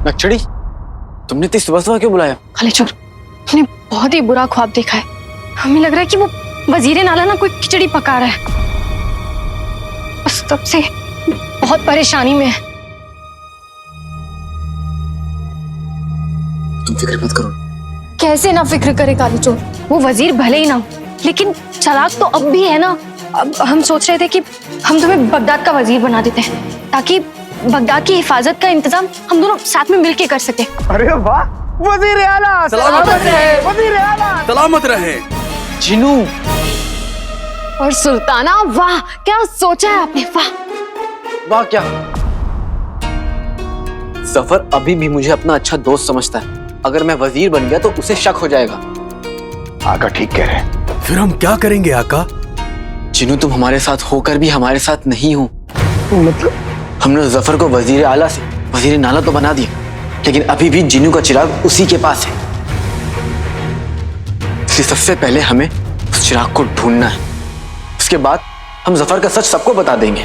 नक्चड़ी, तुमने इतनी सुबह सुबह क्यों बुलाया? खाली चोर, हमने बहुत ही बुरा ख्वाब देखा है। हमें लग रहा है कि वो वजीर नाला ना कोई खिचड़ी पका रहा है। बस तब से बहुत परेशानी में है। तुम फिक्र मत करो। कैसे ना फिक्र करे काली चोर, वो वजीर भले ही ना हो, लेकिन चालाक तो अब भी है ना। अब हम सोच रहे थे कि हम तुम्हें बगदाद का वजीर बना देते हैं, ताकि बगदाद की हिफाजत का इंतजाम हम दोनों साथ में मिलके कर सके। अरे वाह, वजीर आला सलामत रहे, वजीर आला सलामत रहे। जिनू और सुल्ताना, वाह क्या सोचा है आपने, वाह। वाह क्या? जफर अभी भी मुझे अपना अच्छा दोस्त समझता है। अगर मैं वजीर बन गया तो उसे शक हो जाएगा। आका ठीक कह रहे हैं। फिर हम क्या करेंगे आका? जिनू, तुम हमारे साथ होकर भी हमारे साथ नहीं हो। मतलब हमने जफर को वजीर आला से वजीर नाला तो बना दिया, लेकिन अभी भी जिनू का चिराग उसी के पास है। इसलिए सबसे पहले हमें उस चिराग को ढूंढना है। उसके बाद हम जफर का सच सबको बता देंगे।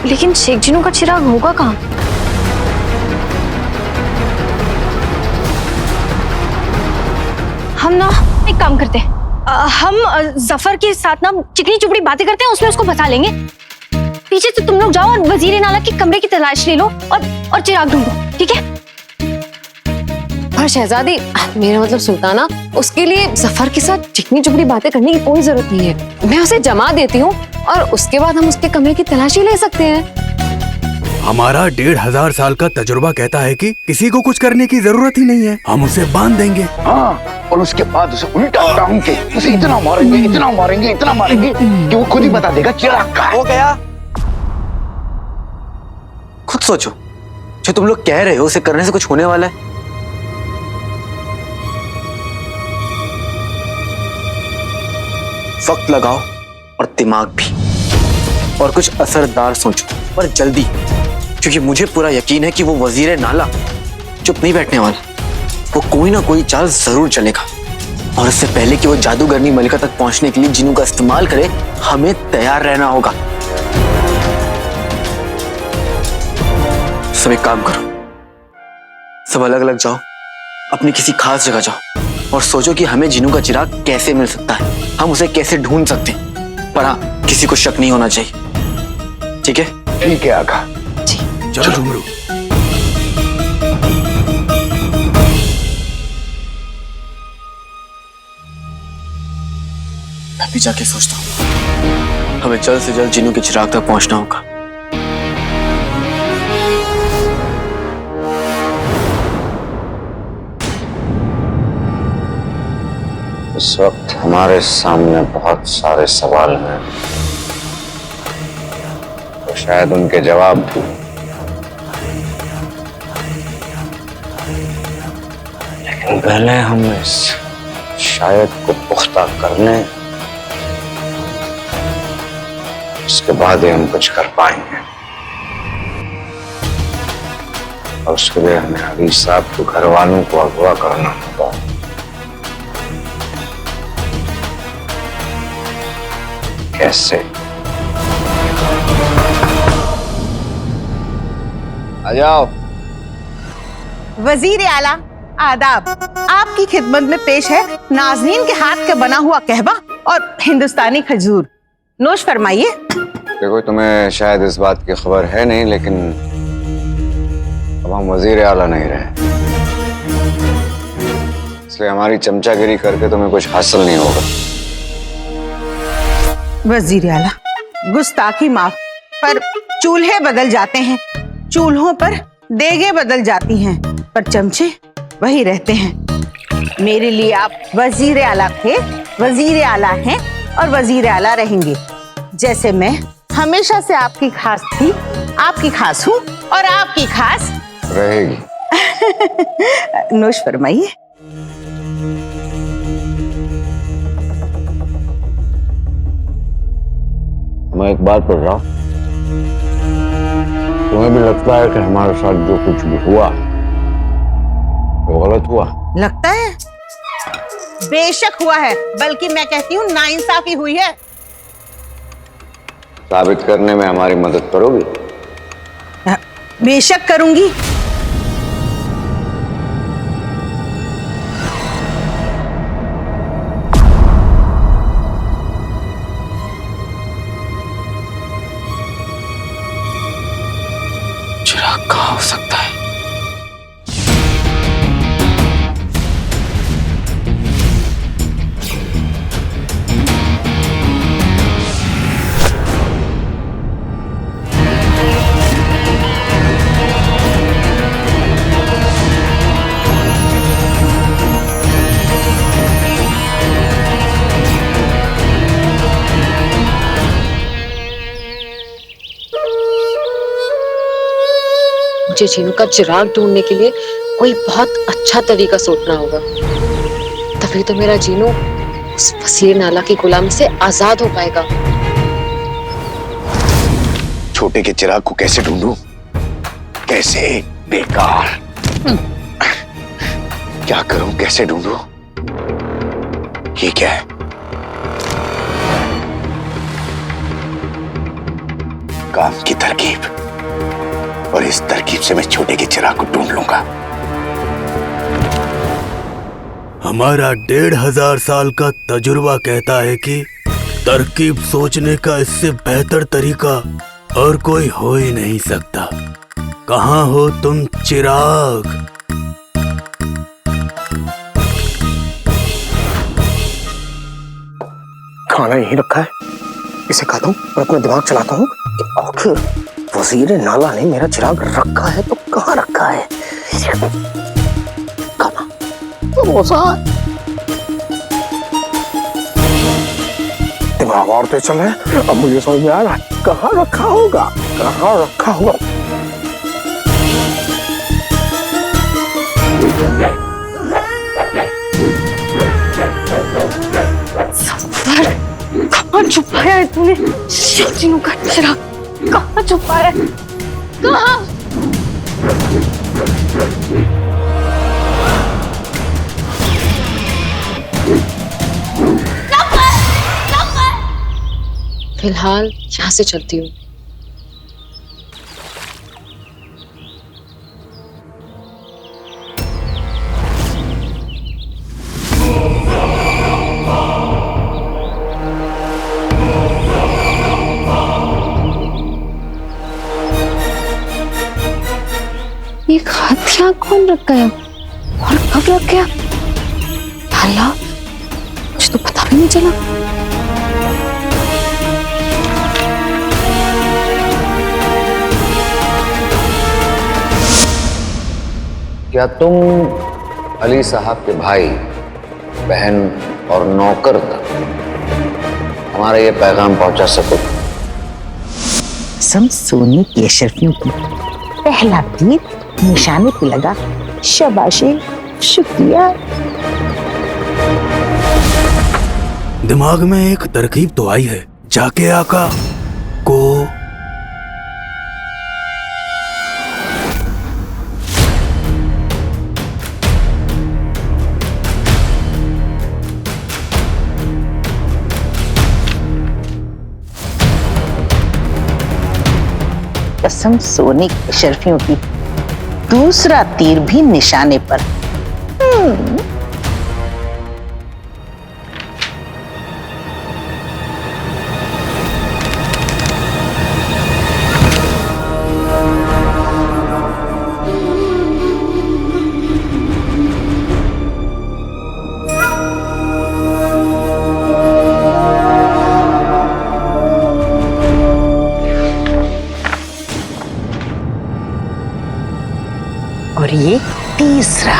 लेकिन शेख जिनू का चिराग होगा कहाँ? हम ना एक काम करते हैं, हम जफर के साथ ना चिकनी चुपड़ी बातें करते हैं, उसमें उसको बता लेंगे। पीछे से तुम लोग जाओ और वजीर नाला के कमरे की तलाश ले लो और चिराग ढूंढो, ठीक है? पर शहजादी, मेरा मतलब सुल्ताना, उसके लिए जफर के साथ चिकनी चुपड़ी बातें करने की कोई जरूरत नहीं है। मैं उसे जमा देती हूँ और उसके बाद हम उसके कमरे की तलाशी ले सकते हैं। हमारा 1500 साल का तजुर्बा कहता है कि किसी को कुछ करने की जरूरत ही नहीं है, हम उसे बांध देंगे। हाँ, और उसके बाद उसे उल्टा टांग के उसे इतना मारेंगे, इतना मारेंगे, इतना मारेंगे कि वो खुद ही बता देगा चिराग का है। हो गया। खुद सोचो, जो तुम लोग कह रहे हो उसे करने से कुछ होने वाला है? वक्त लगाओ और दिमाग भी, और कुछ असरदार सोचो, पर जल्दी, क्योंकि मुझे पूरा यकीन है कि वो वजीर नाला चुप नहीं बैठने वाला। वो कोई ना कोई चाल जरूर चलेगा, और इससे पहले कि वो जादूगरनी मलिका तक पहुंचने के लिए जिनू का इस्तेमाल करे, हमें तैयार रहना होगा। सब एक काम करो, सब अलग अलग जाओ, अपनी किसी खास जगह जाओ और सोचो कि हमें जिनू का चिराग कैसे मिल सकता है, हम उसे कैसे ढूंढ सकते हैं। पर हाँ, किसी को शक नहीं होना चाहिए, ठीक है? ठीक है आका। चलो झुमरू। मैं भी जाके सोचता हूँ, हमें जल्द से जल्द जिनू के चिराग तक पहुंचना होगा। इस वक्त हमारे सामने बहुत सारे सवाल हैं, तो शायद उनके जवाब भी। लेकिन पहले हम इस शायद को पुख्ता कर लें, उसके बाद ही हम कुछ कर पाएंगे। और उसके लिए हमें अली साहब के घर वालों को अगवा करना होगा। कैसे? आ जाओ। वजीर आला आदाब, आपकी खिदमत में पेश है नाज़नीन के हाथ का बना हुआ कहवा और हिंदुस्तानी खजूर। नोश फरमाइए। देखो, तुम्हें शायद इस बात की खबर है नहीं, लेकिन अब हम वजीर आला नहीं रहे, इसलिए हमारी चमचागिरी करके तुम्हें कुछ हासिल नहीं होगा। वजीर आला, गुस्ताखी माफ, पर चूल्हे बदल जाते हैं, चूल्हों पर देगे बदल जाती हैं, पर चमचे वही रहते हैं। मेरे लिए आप वजीर आला थे, वजीर आला हैं और वजीर आला रहेंगे। जैसे मैं हमेशा से आपकी खास थी, आपकी खास हूँ और आपकी खास रहेगी। नोश फरमाइए। मैं एक बात पढ़ रहा हूँ, तुम्हें भी लगता है कि हमारे साथ जो कुछ भी हुआ वो गलत हुआ? लगता है? बेशक हुआ है, बल्कि मैं कहती हूँ नाइंसाफी हुई है। साबित करने में हमारी मदद करोगी? बेशक करूंगी। चिराग कहाँ हो सकता है? मुझे जीनू का चिराग ढूंढने के लिए कोई बहुत अच्छा तरीका सोचना होगा, तभी तो मेरा जीनू उस वसीर नाला की गुलामी से आजाद हो पाएगा। छोटे के चिराग को कैसे ढूंढूं? कैसे? बेकार। क्या करूं? कैसे ढूंढूं? ये क्या है? काम की तरकीब, और इस तरकीब से मैं छोटे के चिराग को ढूंढ लूंगा। हमारा 1500 साल का तजुर्बा कहता है कि तरकीब सोचने का इससे बेहतर तरीका और कोई हो ही नहीं सकता। कहाँ हो तुम चिराग? खाना यहीं रखा है, इसे खाता हूँ और अपना दिमाग चलाता हूँ कि आखिर वजीर नाला ने मेरा चिराग रखा है तो कहाँ रखा है। खाना दिमाग और तेज चल रहा है। अब मुझे समझ में आ रहा है कहाँ रखा होगा, कहाँ रखा होगा। कहाँ छुपाया है तूने जीनू का चिराग? कहाँ छुपाया है? कहाँ? फिलहाल यहाँ से चलती हूँ। ये हाथिया कौन रख गया और कब रख गया? अल्लाह, मुझे तो पता भी नहीं चला। क्या तुम अली साहब के भाई, बहन और नौकर तक हमारा ये पैगाम पहुंचा सको? कसम सोने की अशरफियों की, पहला तीर निशाने पे लगा। शाबाशी, शुक्रिया। दिमाग में एक तरकीब तो आई है, जाके आका को कसम सोने की शर्फियों की, दूसरा तीर भी निशाने पर। और ये तीसरा।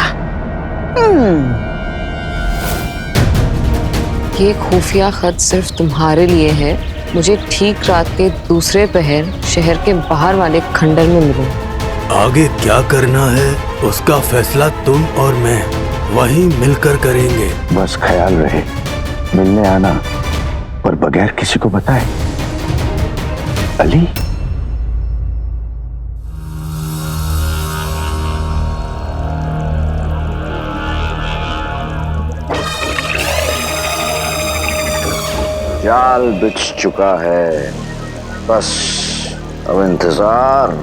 ये खुफिया खत सिर्फ तुम्हारे लिए है। मुझे ठीक रात के दूसरे पहर शहर के बाहर वाले खंडर में मिलो। आगे क्या करना है उसका फैसला तुम और मैं वहीं मिलकर करेंगे। बस ख्याल रहे मिलने आना, पर बगैर किसी को बताए। अली, जाल बिछ चुका है, बस अब इंतजार।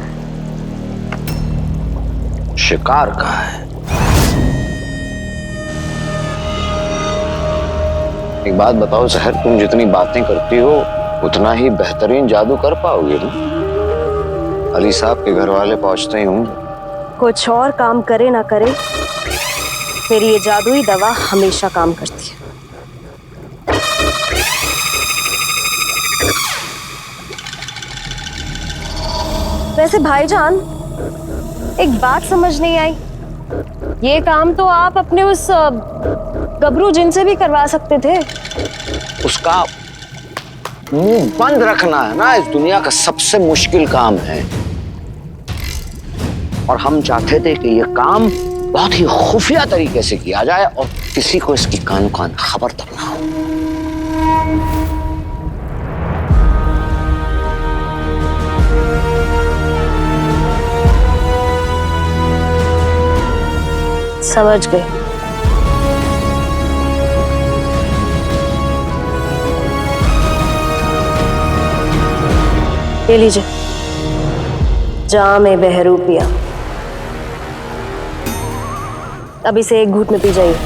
शिकार का है। एक बात बताओ सहर, तुम जितनी बातें करती हो उतना ही बेहतरीन जादू कर पाओगे तुम? अली साहब के घर वाले पहुंचते ही होंगे। कुछ और काम करे ना करे, मेरी ये जादुई दवा हमेशा काम करती है। वैसे भाईजान, एक बात समझ नहीं आई, ये काम तो आप अपने उस गबरू जिन से भी करवा सकते थे। उसका मुंह बंद रखना है ना, इस दुनिया का सबसे मुश्किल काम है। और हम चाहते थे कि यह काम बहुत ही खुफिया तरीके से किया जाए और किसी को इसकी कानो कान खबर तक ना हो। समझ गए। ये लीजिए, जाम बहरूपिया। अब इसे एक घूंट में पी जाइए।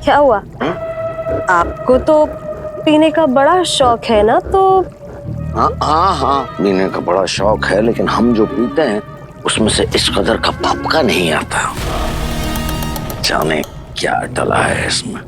क्या हुआ? आपको तो पीने का बड़ा शौक है ना? तो हाँ, पीने का बड़ा शौक है, लेकिन हम जो पीते हैं उसमें से इस कदर का भपका नहीं आता। जाने क्या डला है इसमें।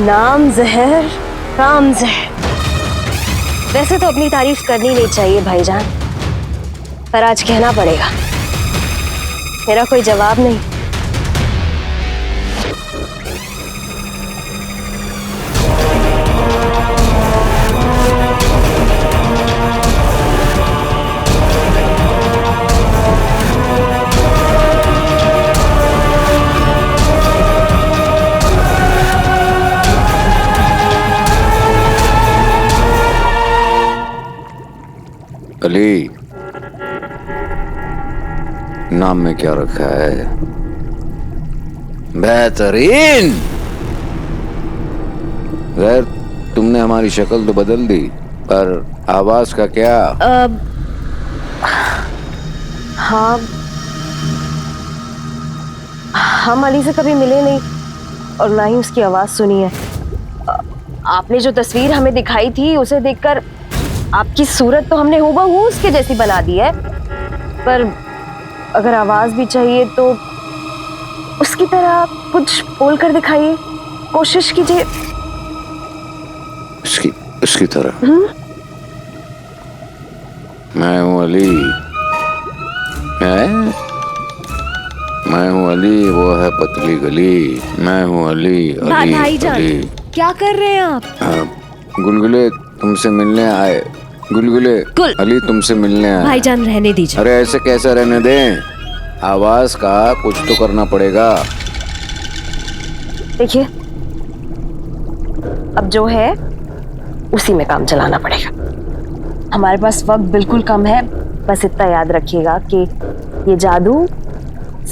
नाम जहर, काम जहर। वैसे तो अपनी तारीफ करनी नहीं चाहिए भाईजान, पर आज कहना पड़ेगा, मेरा कोई जवाब नहीं। अली, नाम में क्या रखा है? बेहतरीन। खैर, तुमने हमारी शक्ल तो बदल दी, पर आवाज का क्या? हाँ, हम अली से कभी मिले नहीं और ना ही उसकी आवाज सुनी है। आपने जो तस्वीर हमें दिखाई थी उसे देखकर आपकी सूरत तो हमने हूबहू उसके जैसी बना दी है, पर अगर आवाज भी चाहिए तो उसकी तरह कुछ बोल कर दिखाइए, कोशिश कीजिए। उसकी तरह? मैं हूँ अली। मैं हूँ अली, वो है पतली गली। मैं हूँ अली। भाईजान, क्या कर रहे हैं आप? गुलगुले तुमसे मिलने आए। गुलगुले, अली तुमसे मिलने आए। भाईजान रहने दीजिए। अरे ऐसे कैसे रहने दें? आवाज का कुछ तो करना पड़ेगा। देखिए, अब जो है उसी में काम चलाना पड़ेगा। हमारे पास वक्त बिल्कुल कम है, बस इतना याद रखिएगा कि ये जादू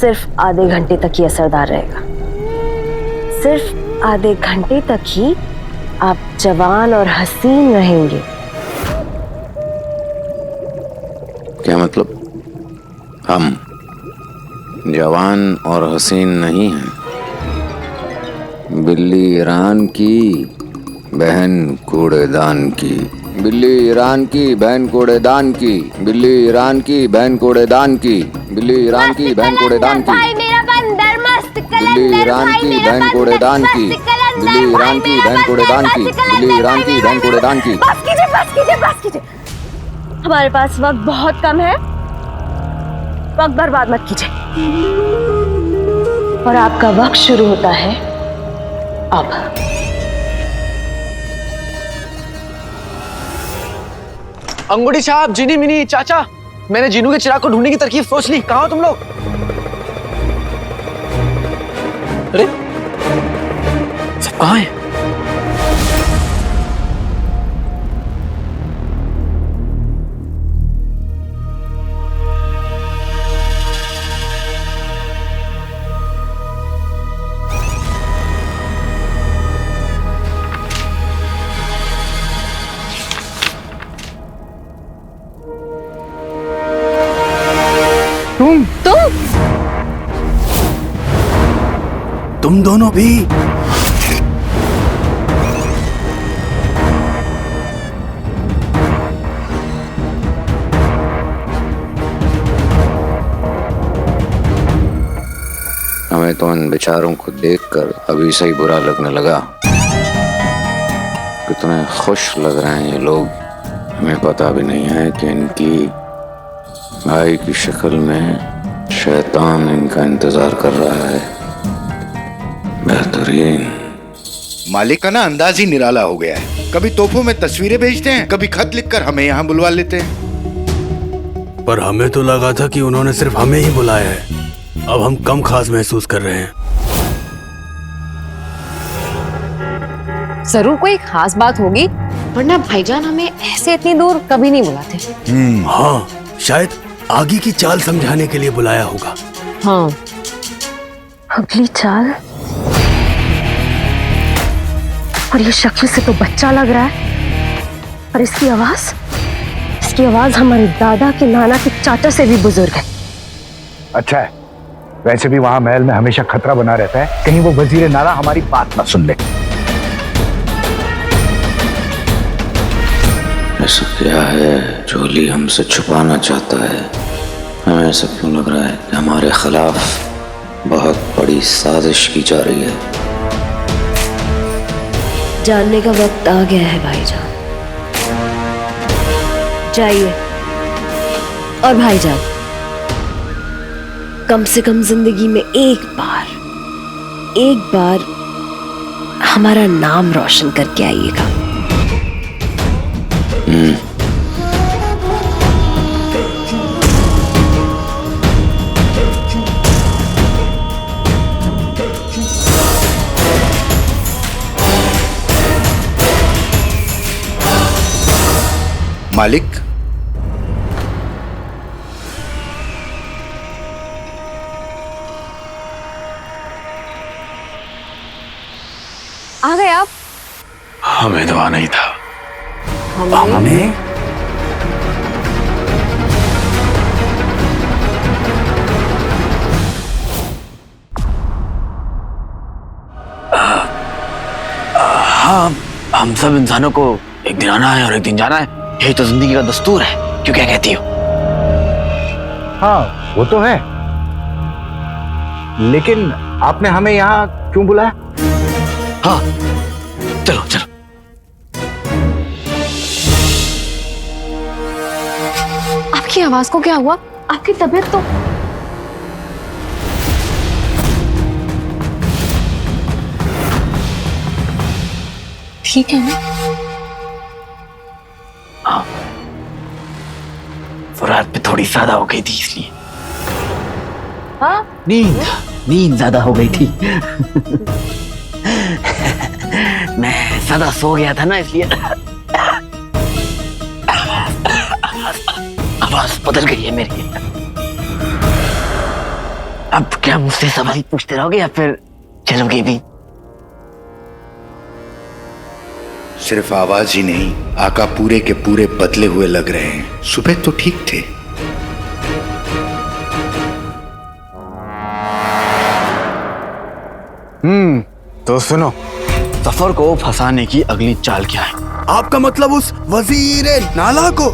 सिर्फ आधे घंटे तक ही असरदार रहेगा। सिर्फ आधे घंटे तक ही आप जवान और हसीन रहेंगे। क्या मतलब? हम जवान और हसीन नहीं हैं? बिल्ली ईरान की बहन कूड़ेदान की। बिल्ली ईरान की बहन कूड़ेदान की। बिल्ली ईरान की बहन कूड़ेदान की। बिल्ली ईरान की बहन कूड़ेदान की। बिल्ली ईरान की बहन कूड़ेदान की। बिल्ली ईरान की बहन कूड़ेदान की। बिल्ली ईरान की बहन कूड़ेदान की। बस कीजिए, बस कीजिए, बस कीजिए। हमारे पास वक्त बहुत कम है, वक्त बर्बाद मत कीजिए। और आपका वक्त शुरू होता है अब। अंगूठी साहब, जिनी मिनी चाचा, मैंने जीनू के चिराग को ढूंढने की तरकीब सोच ली। कहाँ हो तुम लोग? अरे सब कहाँ हैं? तुम दोनों भी? हमें तो इन बेचारों को देखकर अभी से ही बुरा लगने लगा। कितने खुश लग रहे हैं ये लोग। हमें पता भी नहीं है कि इनकी भाई की शक्ल में शैतान इनका इंतजार कर रहा है। बेहतरीन। मालिक का ना अंदाज ही निराला हो गया है। कभी तोहफों में तस्वीरें भेजते हैं, कभी खत लिखकर हमें यहाँ बुलवा लेते हैं। पर हमें तो लगा था कि उन्होंने सिर्फ हमें ही बुलाया है। अब हम कम खास महसूस कर रहे हैं। जरूर कोई खास बात होगी, वरना भाईजान हमें ऐसे इतनी दूर कभी नहीं बुलाते। हाँ, शायद आगे की चाल समझाने के लिए बुलाया होगा। हाँ, अगली चाल। और ये शक्ल से तो बच्चा लग रहा है, और इसकी आवाज हमारे दादा के नाना के चाचा से भी बुजुर्ग है। अच्छा है, वैसे भी वहां महल में हमेशा खतरा बना रहता है, कहीं वो वजीर नाला हमारी बात ना सुन ले। ऐसा क्या है जो अली हमसे छुपाना चाहता है? हमें ऐसा क्यों लग रहा है कि हमारे खिलाफ बहुत बड़ी साजिश की जा रही है? जानने का वक्त आ गया है भाईजान। जाइए। और भाईजान, कम से कम जिंदगी में एक बार हमारा नाम रोशन करके आइएगा। मालिक, आ गए आप? हमें तो आना ही था। हमें? हाँ, हम सब इंसानों को एक दिन आना है और एक दिन जाना है। यही तो जिंदगी का दस्तूर है। क्यों, क्या कहती हो? हाँ वो तो है, लेकिन आपने हमें यहाँ क्यों बुलाया? हाँ, चलो चलो। आपकी आवाज को क्या हुआ? आपकी तबीयत तो ठीक है ना? हाँ, फुरात पे थोड़ी ज्यादा हो गई थी इसलिए। हाँ? नींद ज्यादा हो गई थी। मैं ज्यादा सो गया था ना, इसलिए आवाज बदल गई है मेरी। अब क्या मुझसे सवाल पूछते रहोगे या फिर चलोगे भी? सिर्फ आवाज ही नहीं, आका पूरे के पूरे बदले हुए लग रहे हैं। सुबह तो ठीक थे। तो सुनो, सफर को फंसाने की अगली चाल क्या है? आपका मतलब उस वजीरे नाला को?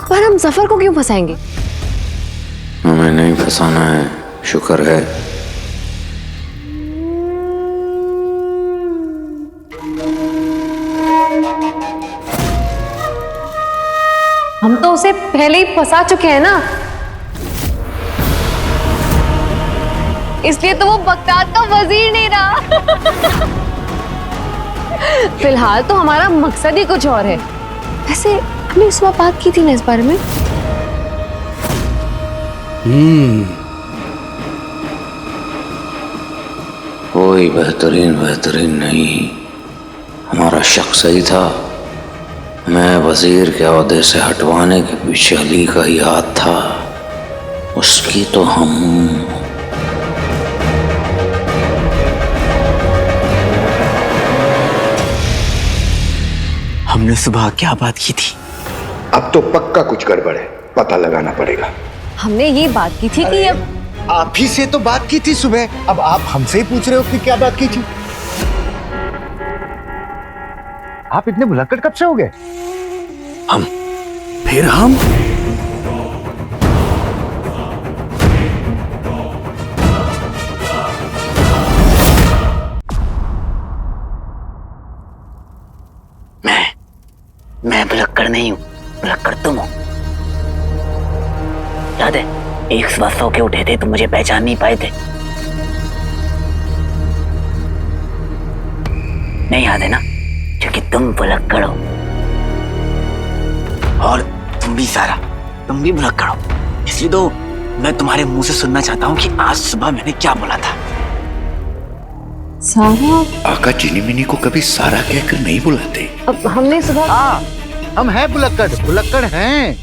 पर हम सफर को क्यों फंसाएंगे? हमें नहीं फंसाना है, शुक्र है। हम तो उसे पहले ही फंसा चुके हैं ना, इसलिए तो वो बगदाद का वजीर नहीं रहा। फिलहाल तो हमारा मकसद ही कुछ और है। वैसे हमने इस बार बात की थी ना इस बारे में। कोई बेहतरीन नहीं, हमारा शक सही था। मैं वजीर के ओहदे से हटवाने के पीछे अली का ही हाथ था, उसकी तो हमने सुबह क्या बात की थी? अब तो पक्का कुछ गड़बड़ है, पता लगाना पड़ेगा। हमने ये बात की थी कि अब आप ही से तो बात की थी सुबह, अब आप हमसे ही पूछ रहे हो कि क्या बात की थी? आप इतने भुलक्कड़ कब से हो गए? फिर हम मैं भुलक्कड़ नहीं हूँ, भुलक्कड़ तुम हो। याद है एक सुबह सो के उठे थे तो मुझे पहचान नहीं पाए थे? नहीं याद है ना? क्योंकि तुम भुलक्कड़ हो और तुम भी सारा, तुम भी भुलक्कड़ हो। इसलिए तो मैं तुम्हारे मुंह से सुनना चाहता हूँ कि आज सुबह मैंने क्या बोला था। सारा, आका चीनी मिनी को कभी सारा कहकर नहीं बुलाते। अब हमने सुबह हम हैं भुलक्कड़ हैं,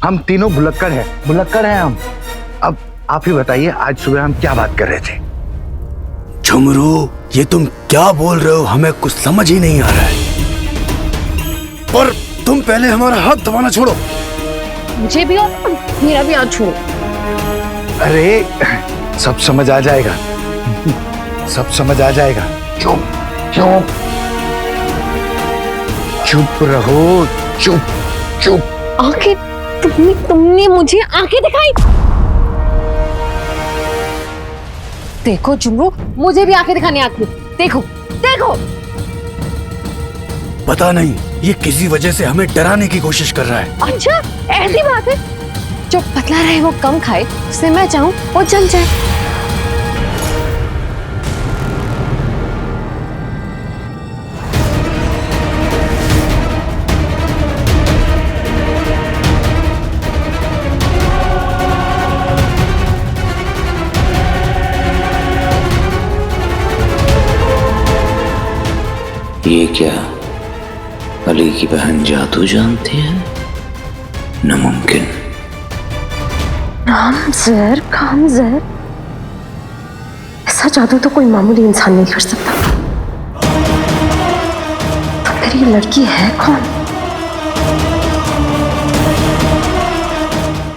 हम तीनों भुलक्कड़ हैं हम। अब आप ही बताइए आज सुबह हम क्या बात कर रहे थे? झुमरू, ये तुम क्या बोल रहे हो? हमें कुछ समझ ही नहीं आ रहा है। पर तुम पहले हमारा हाथ दबाना छोड़ो। मुझे भी और मेरा भी हाथ छोड़ो। अरे सब समझ आ जाएगा, सब समझ आ जाएगा। चुप रहो, चुप। आंखें, तुमने मुझे आंखें दिखाई। देखो झुमरू, मुझे भी आंखें दिखाने आती है। देखो। पता नहीं ये किसी वजह से हमें डराने की कोशिश कर रहा है। अच्छा, ऐसी बात है? जो पतला रहे वो कम खाए, जिससे मैं चाहूं वो जल जाए। ये क्या अली की बहन जादू जानती है? नामुमकिन। कामज़र, ऐसा जादू तो कोई मामूली इंसान नहीं कर सकता। तो फिर ये लड़की है कौन?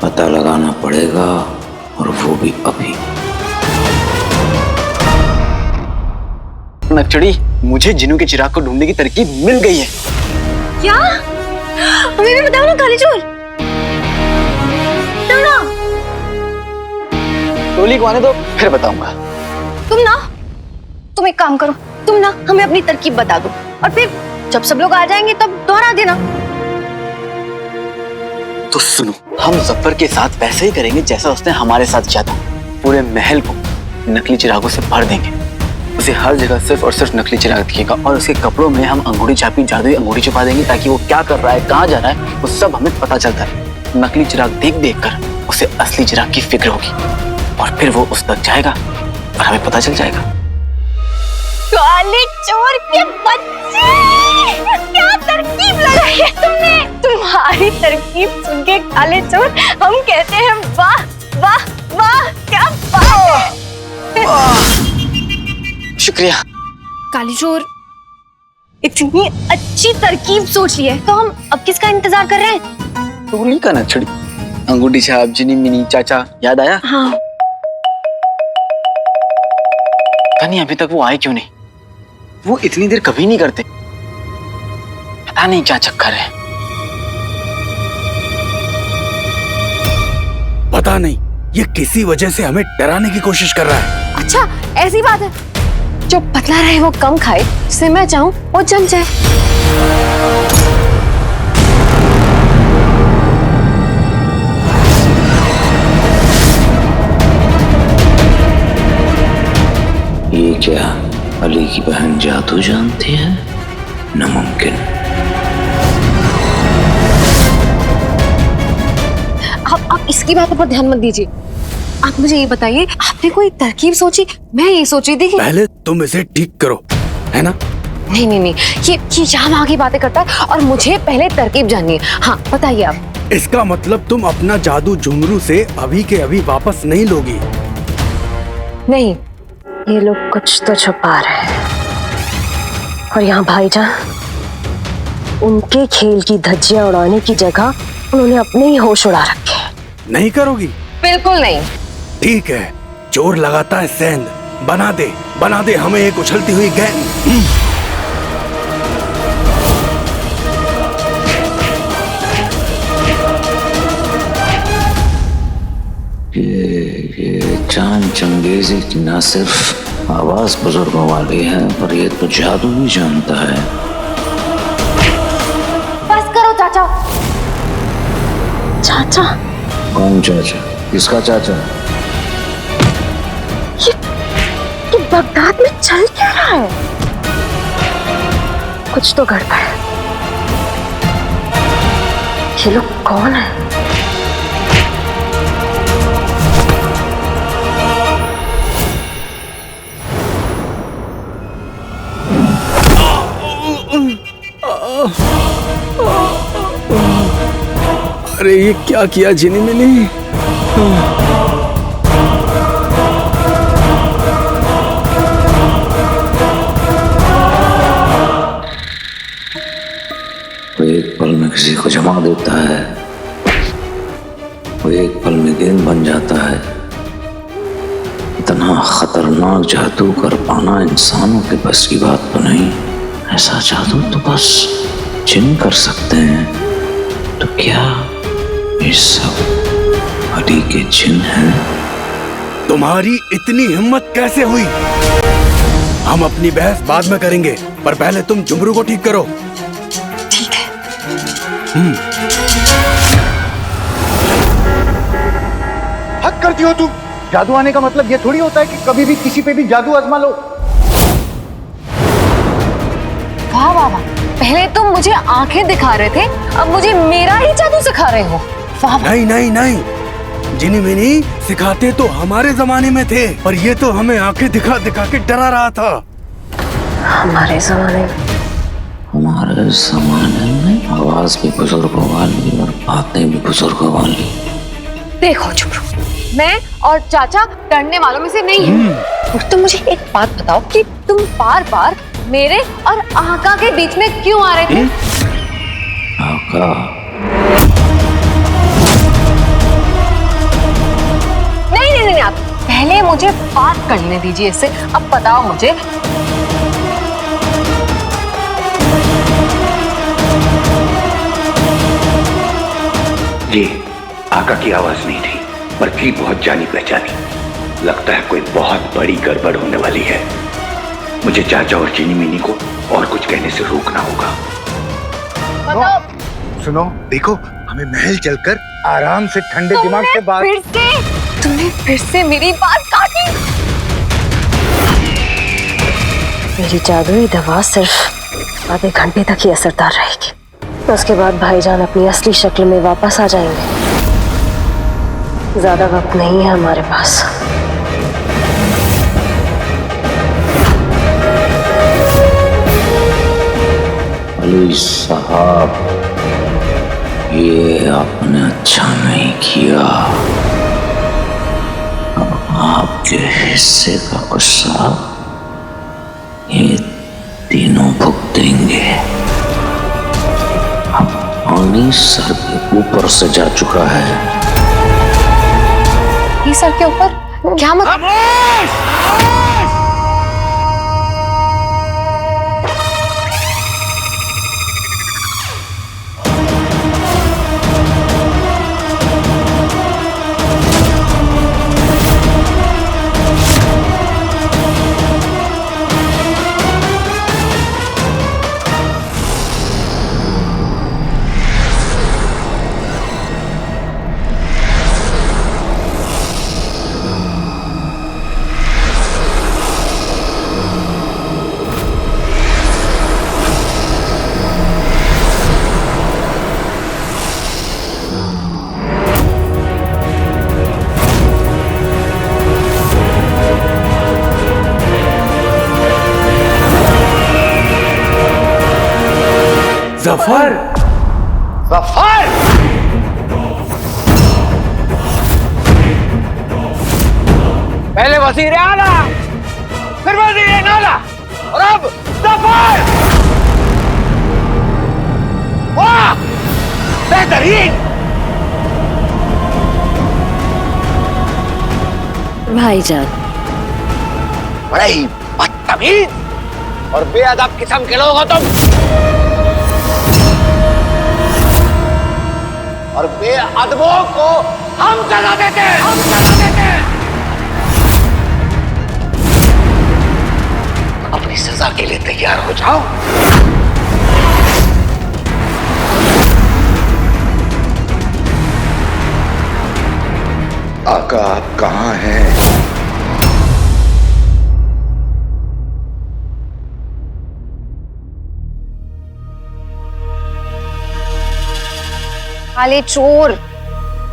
पता लगाना पड़ेगा, और वो भी अभी। नक्चड़ी, मुझे जिन्नू के चिराग को ढूंढने की तरकीब मिल गई है। क्या? हमें भी बताओ ना काली चोर। टोली को आने दो, फिर बताऊंगा। तुम एक काम करो, तुम ना हमें अपनी तरकीब बता दो और फिर जब सब लोग आ जाएंगे तब दोहरा देना। तो सुनो, हम जफर के साथ वैसे ही करेंगे जैसा उसने हमारे साथ किया था। पूरे महल को नकली चिरागों से भर देंगे, उसे हर जगह सिर्फ और सिर्फ नकली चिराग दिखेगा और उसके कपड़ों में हम अंगूठी छापी जादुई अंगूठी छुपा देंगे ताकि वो क्या कर रहा है, कहाँ जा रहा है, वो सब हमें पता चलता है। नकली चिराग देख कर उसे असली चिराग की फिक्र होगी और फिर वो उस तक जाएगा और हमें पता चल जाएगा। काले चोर के बच्चे, क्या तरकीब लगाई है तुमने? तुम्हारी तरकीब सुन के काले चोर हम कहते हैं वाह वाह वाह, क्या बात है। शुक्रिया। काली चोर, इतनी अच्छी तरकीब सोच ली है तो हम अब किसका इंतजार कर रहे हैं? टोली का नक्चड़ी, अंगूठी छाप, जिनी मिनी, चाचा, याद आया? हाँ। पता नहीं अभी तक वो आए क्यों नहीं। वो इतनी देर कभी नहीं करते, पता नहीं क्या चक्कर है। पता नहीं ये किसी वजह से हमें डराने की कोशिश कर रहा है। अच्छा, ऐसी बात है? जो पतला रहे वो कम खाए, जिससे मैं चाहूं वो जल जाए। ये क्या अली की बहन जादू जानती है? नामुमकिन। आप इसकी बातों पर ध्यान मत दीजिए। आप मुझे ये बताइए, आपने कोई तरकीब सोची? मैं ये सोच रही थी कि पहले तुम इसे ठीक करो, है ना? नहीं नहीं नहीं, ये यहाँ वहाँ की बातें करता है और मुझे पहले तरकीब जाननी है। हाँ बताइए आप। इसका मतलब तुम अपना जादू झुमरू से अभी के अभी वापस नहीं लोगी? नहीं, ये लोग कुछ तो छुपा रहे हैं। और यहाँ भाईजान, उनके खेल की धज्जियां उड़ाने की जगह उन्होंने अपने ही होश उड़ा रखे हैं। नहीं करोगी? बिल्कुल नहीं। ठीक है, चोर लगाता है सेंध, बना दे हमें एक उछलती हुई गेंद। ये चांद चंगेजी की न सिर्फ आवाज बुजुर्गों वाली है, पर ये तो जादू भी जानता है। बस करो चाचा। चाचा? कौन चाचा? किसका चाचा? ये बगदाद में चल क्या रहा है? कुछ तो गड़बड़ है। ये लोग कौन है? अरे ये क्या किया जिनी मिनी? वो एक पल में किसी को जमा देता है, वो एक पल में गेंद बन जाता है। इतना खतरनाक जादू कर पाना इंसानों के बस की बात तो नहीं। ऐसा जादू तो बस जिन कर सकते हैं। तो क्या ये सब अली के जिन हैं? तुम्हारी इतनी हिम्मत कैसे हुई? हम अपनी बहस बाद में करेंगे, पर पहले तुम झुमरू को ठीक करो। ठीक है। हद करती हो तुम। जादू आने का मतलब ये थोड़ी होता है कि कभी भी किसी पे भी जादू आजमा लो। वाह वाह वाह, पहले तुम मुझे आंखें दिखा रहे थे, अब मुझे मेरा ही जादू सिखा रहे हो। वाह वाह। नहीं, जिनी मिनी सिखाते तो हमारे जमाने में थे, पर ये तो हमें आंखें दिखा दिखा के डरा रहा था। हमारे जमाने में? हमारे जमाने में आवाज भी बुजुर्गों वाली और बातें भी बुजुर्गों वाली। देखो झुमरू, मैं और चाचा डरने वालों में से नहीं है। और तुम मुझे एक बात बताओ कि तुम बार बार मेरे और आका के बीच में क्यों आ रहे थे? आका? नहीं, आप पहले मुझे बात करने दीजिए इससे। अब बताओ मुझे, ये आका की आवाज नहीं थी, पर थी बहुत जानी पहचानी। लगता है कोई बहुत बड़ी गड़बड़ होने वाली है। मुझे चाचा और चीनी मिनी को और कुछ कहने से रोकना होगा। सुनो, देखो, हमें महल चलकर आराम से ठंडे दिमाग से बात। तुमने फिर से मेरी बात काटी। मेरी जादुई दवा सिर्फ आधे घंटे तक ही असरदार रहेगी। उसके बाद भाईजान अपनी असली शक्ल में वापस आ जाएंगे। ज्यादा वक्त नहीं है हमारे पास। अली साहब, ये आपने अच्छा नहीं किया। अब आपके हिस्से का गुस्सा ये तीनों भुगतेंगे। अब पानी सर के ऊपर से जा चुका है। ये सर के ऊपर क्या मतलब? जफर। जफर! पहले वजीर आला, फिर वजीर नाला, और अब जफर! वाह! बेहतरीन! भाईजान, बड़े ही बदतमीज और बेअदब किस्म के लोग हो तुम। और बेअदबों को हम सजा देते हैं, हम सजा देते हैं। अपनी सजा के लिए तैयार हो जाओ। आका आप कहाँ हैं? काले चोर,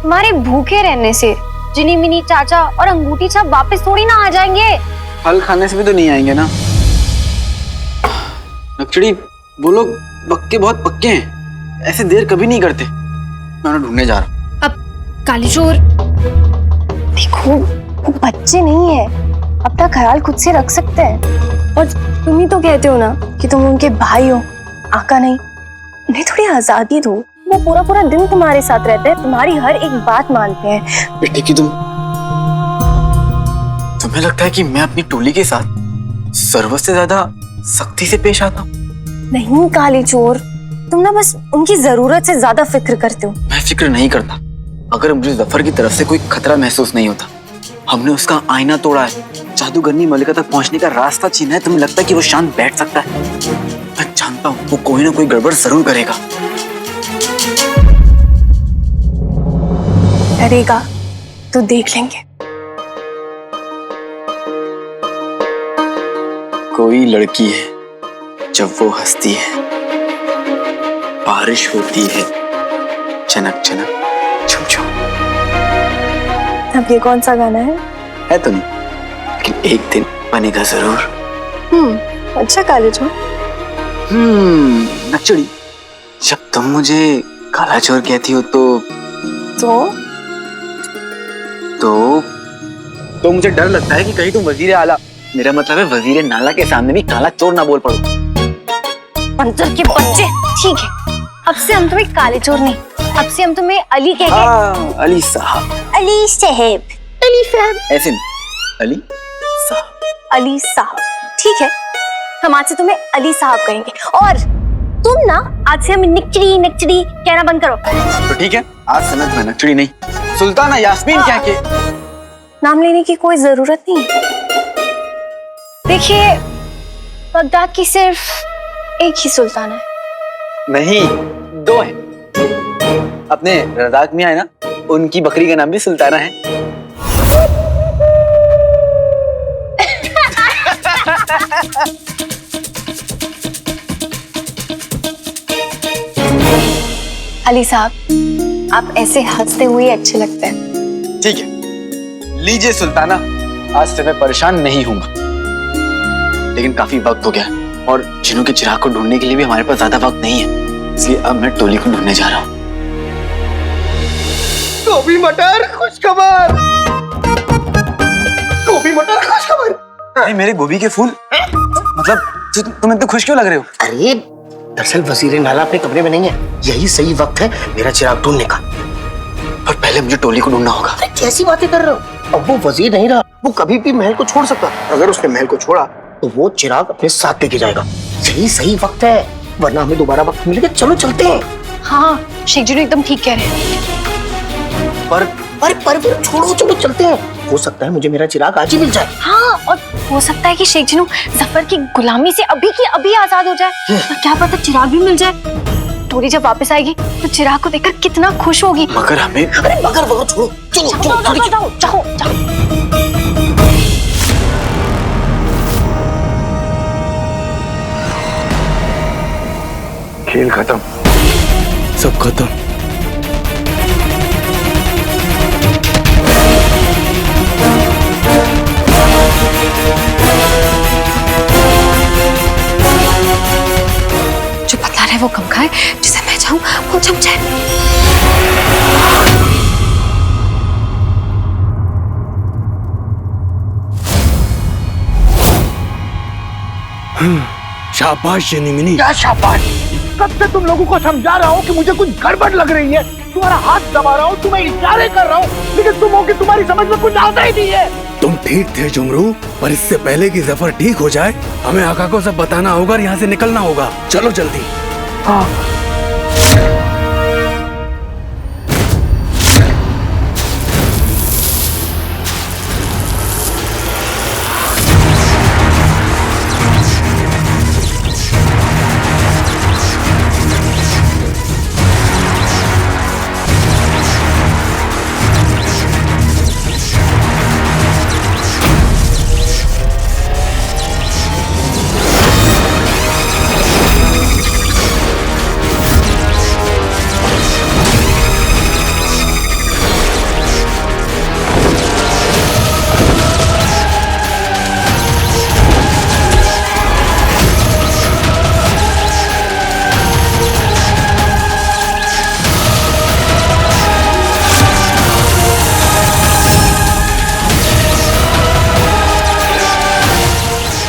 तुम्हारे भूखे रहने से जिनी मिनी चाचा और अंगूठी छाप वापस थोड़ी ना आ जाएंगे। फल खाने से भी तो नहीं आएंगे ना। नक्चड़ी, वो लोग पक्के बहुत पक्के हैं, ऐसे देर कभी नहीं करते। मैं उन्हें ढूंढने जा रहा हूँ। अब काली चोर देखो, वो बच्चे नहीं है, अपना ख्याल खुद से रख सकते हैं। और तुम ही तो कहते हो ना कि तुम उनके भाई हो, आका नहीं। उन्हें थोड़ी आजादी दो, वो पूरा पूरा दिन तुम्हारे साथ रहते हैं, तुम्हारी हर एक बात मानते हैं। बेटे की तुम्हें लगता है कि मैं अपनी टोली के साथ सर्वस्व से ज्यादा सख्ती से पेश आता हूँ? नहीं काली चोर, तुम ना बस उनकी जरूरत से ज्यादा फिक्र करते हो। मैं फिक्र नहीं करता। अगर मुझे जफर की तरफ से कोई खतरा महसूस नहीं होता, हमने उसका आईना तोड़ा है, जादूगरनी मलिका तक पहुंचने का रास्ता छीना है, तुम्हें लगता है कि वो शांत बैठ सकता है? मैं जानता हूँ वो कोई ना कोई गड़बड़ जरूर करेगा। करेगा तो देख लेंगे। कोई लड़की है जब वो हंसती है, बारिश होती है, चनक चनक छुम छुम। अब ये कौन सा गाना है तो नहीं, लेकिन एक दिन बनेगा जरूर। अच्छा काले चोर। नक्चड़ी, जब तुम मुझे काला चोर कहती हो तो मुझे डर लगता है कि कहीं तुम वजीर आला, मेरा मतलब है वजीर नाला के सामने भी काला चोर ना बोल पड़ो। पंचर के बच्चे, ठीक है, अब से हम तुम्हें काले चोर नहीं, अब से हम तुम्हें अली कहेंगे। अली साहब। अली साहब। अली साहब। ऐसे नहीं, अली साहब। अली साहब, ठीक है, हम आज से तुम्हें अली साहब कहेंगे। और तुम ना आज से हमें निकचड़ी निकचड़ी कहना बंद करो। तो ठीक है, आज से मैं नक्चड़ी नहीं, सुल्ताना यास्मीन कह के। नाम लेने की कोई जरूरत नहीं। देखिए, बगदाद की सिर्फ एक ही सुल्ताना है। नहीं, दो हैं। अपने रज़ाक मियां है ना, उनकी बकरी का नाम भी सुल्ताना है। अली साहब, आप ऐसे हंसते हुए अच्छे लगते हैं। ठीक है, लीजिए सुल्ताना, आज से मैं परेशान नहीं हूँ, लेकिन काफी वक्त हो गया और जिनों के चिराग को ढूंढने के लिए भी हमारे पास ज्यादा वक्त नहीं है, इसलिए अब मैं टोली को ढूंढने जा रहा हूँ। गोभी मटर खुशखबर, गोभी मटर खुशखबर। अरे मेरे गोभी के फूल, मतलब तुम इतने खुश क्यों लग रहे हो? अरे दरअसल वजीर नाला अपने कमरे में नहीं है, यही सही वक्त है मेरा चिराग ढूंढने का। पर पहले मुझे टोली को ढूंढना होगा। अरे कैसी बातें कर रहे हो? अब वो वजीर नहीं रहा, वो कभी भी महल को छोड़ सकता। अगर उसने महल को छोड़ा तो वो चिराग अपने साथ लेके जाएगा। यही सही वक्त है, वरना हमें दोबारा वक्त मिलेगा। चलो चलते हैं। हाँ, शेख जी एकदम ठीक कह रहे हैं। पर छोड़ो, चलो चलते हैं। हो सकता है मुझे मेरा चिराग आज ही मिल जाए। हाँ, और हो सकता है कि शेख जी जफर की गुलामी से अभी की अभी आजाद हो जाए। और क्या पता चिराग भी मिल जाए। टोली जब वापस आएगी तो चिराग को देखकर कितना खुश होगी। मगर हमें, अरे मगर छोड़ो, चलो जाओ। खेल खत्म, सब खत्म। जो बतला रहा है वो कम खा रखा है, जिसे मैं चाहूँ वो चमचे। शाबाश जिनीमिनी। क्या शाबाश। कब से तुम लोगों को समझा रहा हूँ कि मुझे कुछ गड़बड़ लग रही है, तुम्हारा हाथ दबा रहा हूँ, तुम्हें इशारे कर रहा हूँ, लेकिन तुम हो कि तुम्हारी समझ में कुछ आता ही नहीं है। तुम ठीक थे जुमरू, पर इससे पहले कि जफर ठीक हो जाए हमें आका को सब बताना होगा और यहाँ से निकलना होगा। चलो जल्दी। हाँ।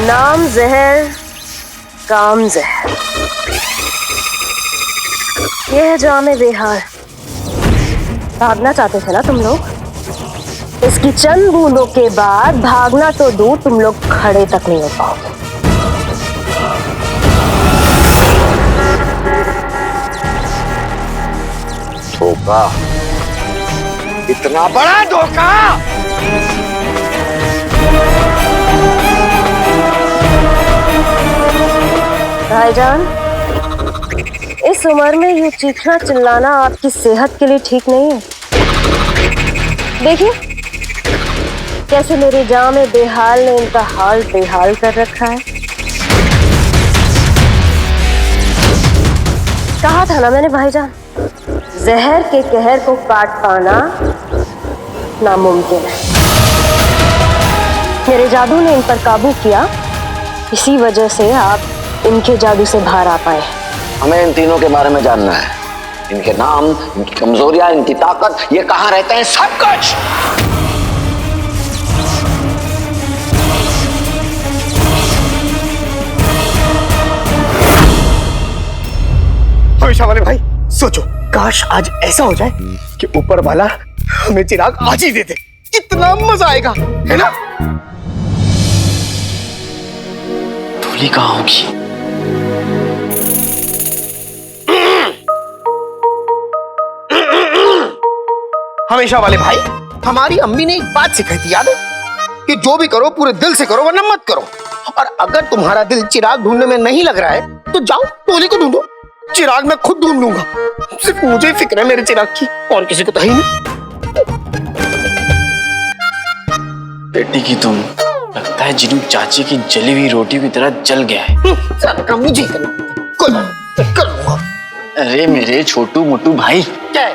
नाम जहर, काम जहर, ये है जामे बेहार। भागना चाहते थे ना तुम लोग? इसकी चंद बूंदों के बाद भागना तो दूर, तुम लोग खड़े तक नहीं हो पाओगे। धोखा, इतना बड़ा धोखा। भाईजान, इस उम्र में यूं चीखना चिल्लाना आपकी सेहत के लिए ठीक नहीं है। देखिए कैसे मेरी जामे बेहाल ने इनका हाल बेहाल कर रखा है। कहा था ना मैंने भाईजान, जहर के कहर को काट पाना नामुमकिन है। मेरे जादू ने इन पर काबू किया, इसी वजह से आप इनके जादू से बाहर आ पाए। हमें इन तीनों के बारे में जानना है, इनके नाम, इनकी कमजोरियां, इनकी ताकत, ये कहाँ रहते हैं, सब कुछ। हमेशा वाले भाई सोचो, काश आज ऐसा हो जाए कि ऊपर वाला हमें चिराग आज ही दे दे, कितना मजा आएगा, है ना? धूली कहाँ होगी? हमेशा वाले भाई, हमारी अम्मी ने एक बात सिखाई थी, याद है? कि जो भी करो पूरे दिल से करो, वरना मत करो। और अगर तुम्हारा दिल चिराग ढूंढने में नहीं लग रहा है तो जाओ टोली को ढूंढो, चिराग मैं खुद ढूंढ लूंगा। सिर्फ मुझे ही फिक्र है मेरे चिराग की, और किसी को तो है ही नहीं। बेटी की तुम, लगता है जिनू चाची की जली हुई रोटी की तरह जल गया है। सब काम मुझे करना, कर लूंगा। अरे मेरे छोटू मोटू भाई, क्या है?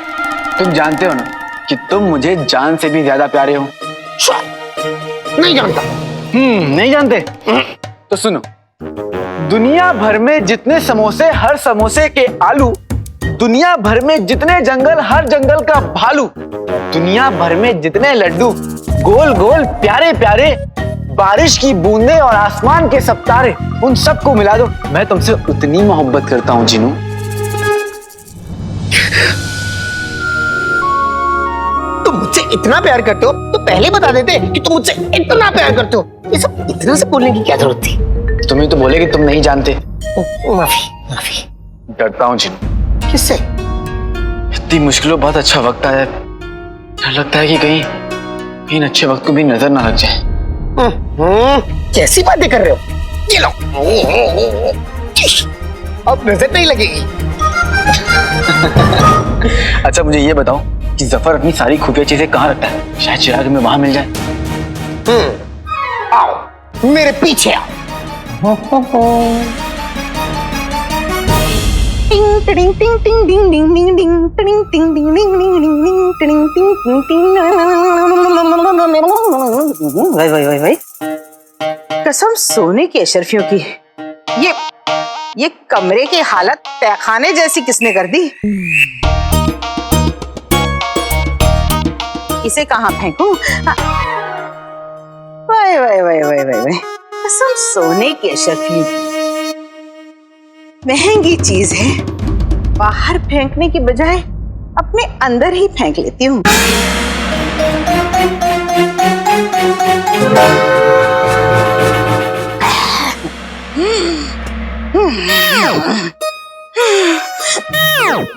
तुम जानते हो ना कि तुम मुझे जान से भी ज्यादा प्यारे हो। नहीं जानता। नहीं जानते? तो सुनो, दुनिया भर में जितने समोसे, हर समोसे के आलू, दुनिया भर में जितने जंगल, हर जंगल का भालू, दुनिया भर में जितने लड्डू, गोल गोल प्यारे प्यारे, बारिश की बूंदे और आसमान के सब तारे, उन सबको मिला दो, मैं तुमसे उतनी मोहब्बत करता हूं जिनू। तुम मुझसे इतना प्यार करते हो तो पहले बता देते कि तुम मुझसे इतना प्यार करते हो। ये सब इतना से बोलने की क्या जरूरत थी? तुम्हें तो बोले कि तुम नहीं जानते। माफी माफी। डरता हूं जिनू। किससे? इतनी मुश्किलों बहुत अच्छा वक्त आया है, डर लगता है कि कहीं इन अच्छे वक्त को भी नजर ना लग जाए। कैसी बातें कर रहे हो? ये लो, अब नजर नहीं लगेगी। अच्छा मुझे ये बताओ कि जफर अपनी सारी खुफिया चीजें कहाँ रखता है, शायद चिराग में वहां मिल जाए। आओ मेरे पीछे आओ। भाई कसम सोने की अशरफियों की, ये कमरे की हालत तहखाने जैसी किसने कर दी? इसे कहाँ फेंकूं? वाह वाह वाह वाह वाह वाह, कसम सोने की अशरफी, महंगी चीज है। बाहर फेंकने की बजाय अपने अंदर ही फेंक लेती हूँ।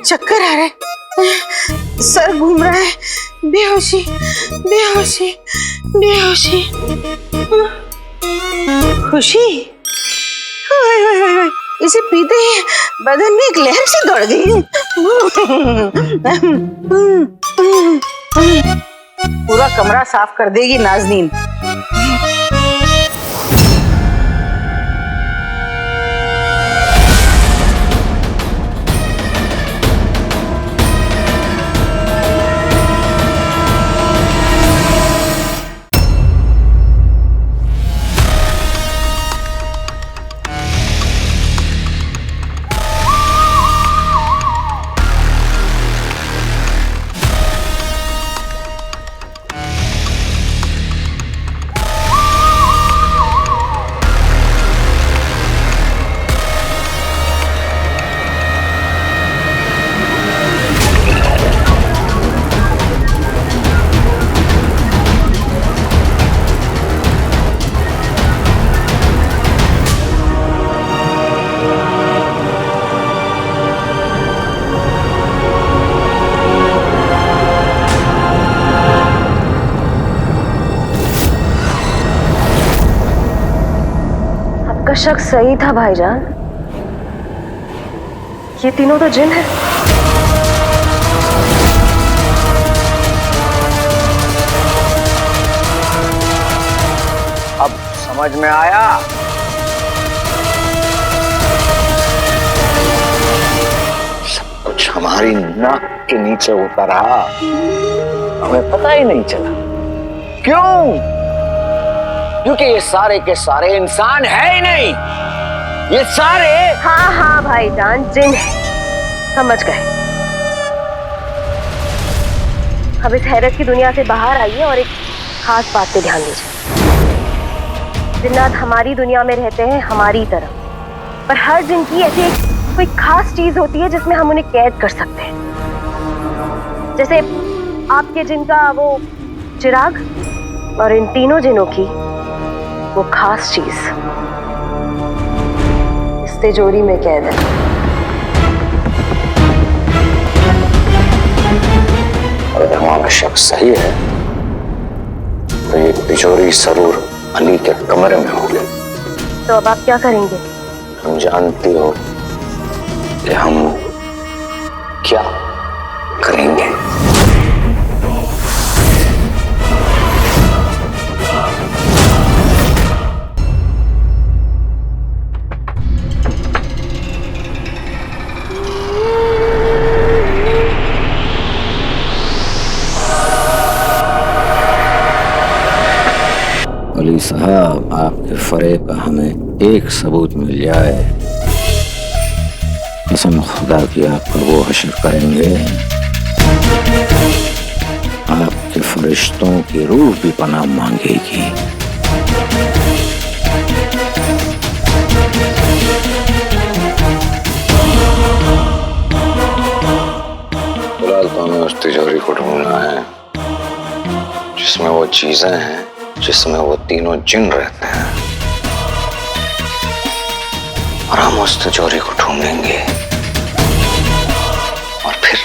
चक्कर आ रहा है, सर घूम रहा है, बेहोशी बेहोशी बेहोशी। खुशी, हाय हाय हाय, इसे पीते ही बदन में एक लहर सी दौड़ गई। पूरा कमरा साफ कर देगी नाज़नीन। आपका शक सही था भाईजान, ये तीनों तो जिन है। अब समझ में आया? सब कुछ हमारी नाक के नीचे होता रहा, हमें पता ही नहीं चला। क्यों? क्योंकि ये सारे के सारे इंसान है ही नहीं, ये सारे। हाँ हाँ भाईजान, जिन है, समझ गए। अब इस हैरत की दुनिया से बाहर आइए और एक खास बात पे ध्यान दीजिए। जिन्नात हमारी दुनिया में रहते हैं हमारी तरह, पर हर जिन की ऐसी एक कोई खास चीज होती है जिसमें हम उन्हें कैद कर सकते हैं। जैसे आपके जिन का वो चिराग, और इन तीनों जिनों की वो खास चीज इस तिजोरी में कैद है। अगर हमारा शक सही है तो ये तिजोरी जरूर अली के कमरे में होगी। तो अब आप क्या करेंगे? तुम जानती हो कि हम क्या करेंगे। अली साहब, आपके फरेब का हमें एक सबूत मिल जाए, कसम खुदा की आपका वो हश्र करेंगे, आपके फरिश्तों की रूह भी पनाह मांगेगी। फिलहाल तो हमें उस तिजोरी को ढूंढना है जिसमें वो चीजें हैं जिसमें वो तीनों जिन रहते हैं, और हम उस तिजोरी को ढूंढेंगे और फिर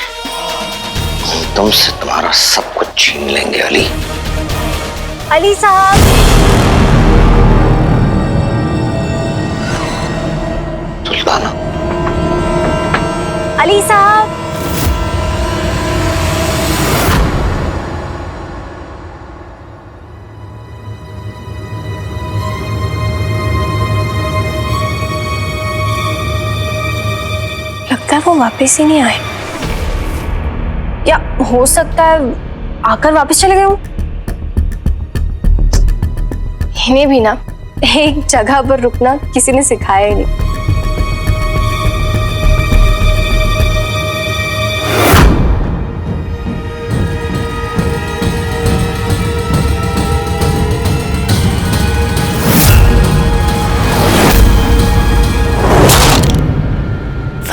हम तुमसे तुम्हारा सब कुछ छीन लेंगे। अली, अली साहब, सुल्ताना, अली साहब, लगता है वो वापस ही नहीं आए, या हो सकता है आकर वापस चले गए हो। इन्हें भी ना एक जगह पर रुकना किसी ने सिखाया ही नहीं।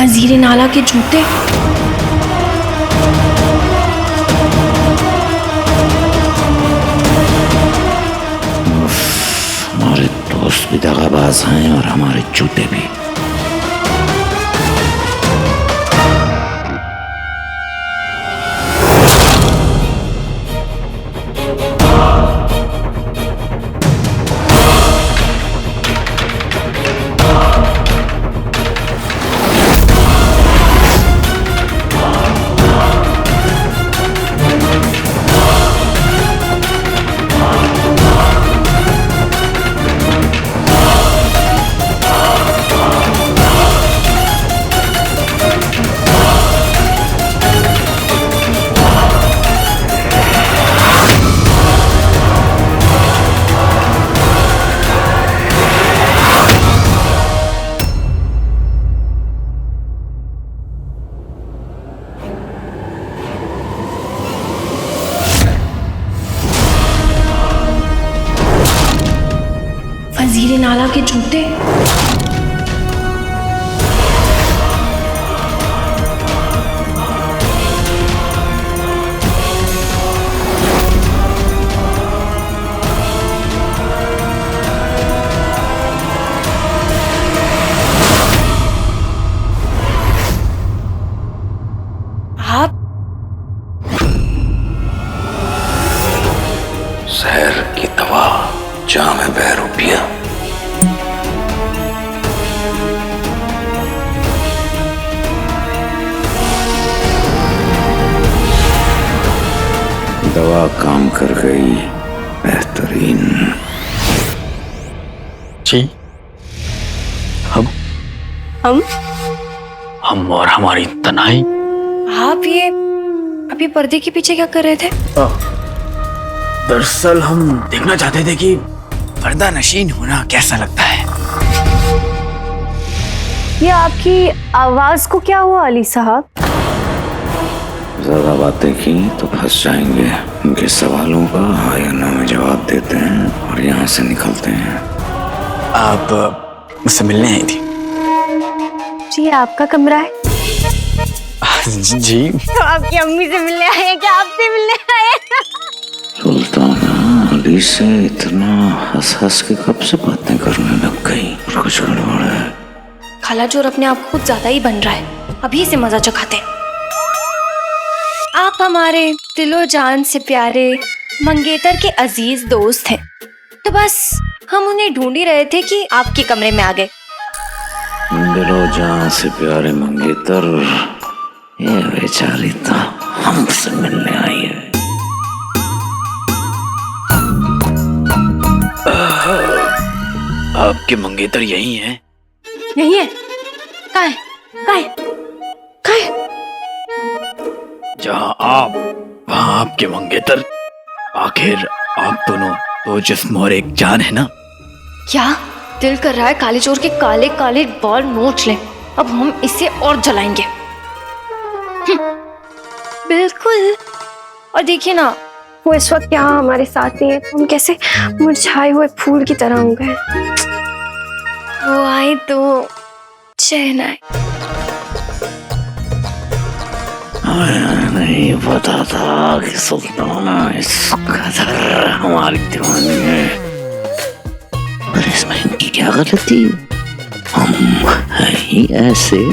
वजीर नाला के जूते। हमारे दोस्त भी दगाबाज हैं और हमारे जूते भी। वजीर नाला के जूते। आप जहर की दवा जाम बहरूपिया। दवा काम कर गई, बेहतरीन। जी हम और हमारी तनाई। आप ये अभी पर्दे के पीछे क्या कर रहे थे? दरअसल हम देखना चाहते थे कि पर्दा नशीन होना कैसा लगता है। ये आपकी आवाज को क्या हुआ अली साहब? ज्यादा बातें की तो फंस जाएंगे। उनके सवालों का हाँ या ना में जवाब देते हैं और यहाँ से निकलते हैं। आप मुझसे मिलने आई थी? जी आपका कमरा है। जी तो आपकी अम्मी से मिलने आए हैं क्या आपसे मिलने आए? सुल्ताना अली से इतना हंस हंस के कब से बातें करने लग गई? कुछ गड़बड़ है। खाला चोर अपने आप को कुछ ज्यादा ही बन रहा है। अभी से मजा चखाते हैं। आप हमारे दिलो जान से प्यारे मंगेतर के अजीज दोस्त हैं, तो बस हम उन्हें ढूंढ ही रहे थे कि आपके कमरे में आ गए। दिलो जान से प्यारे मंगेतर, ये बेचारी तो हमसे मिलने आई है। आपके मंगेतर यही हैं? यही है? कहाँ है? कहाँ है? कहाँ है? जहाँ आप वहाँ आपके मंगेतर। आखिर आप दोनों दो जिस्म और एक जान है ना? क्या दिल कर रहा है काले चोर के काले काले बाल नोच लें। अब हम इसे और जलाएंगे। बिल्कुल। और देखिए ना, वो इस वक्त यहाँ हमारे साथ नहीं है, तो हम कैसे मुरझाए हुए फूल की तरह हो गए। वो आए तो चैन आए। नहीं पता था कि सुल्ताना इस कदर हमारी दीवानी है। पर इसमें इनकी क्या गलती? हम हैं ही ऐसे।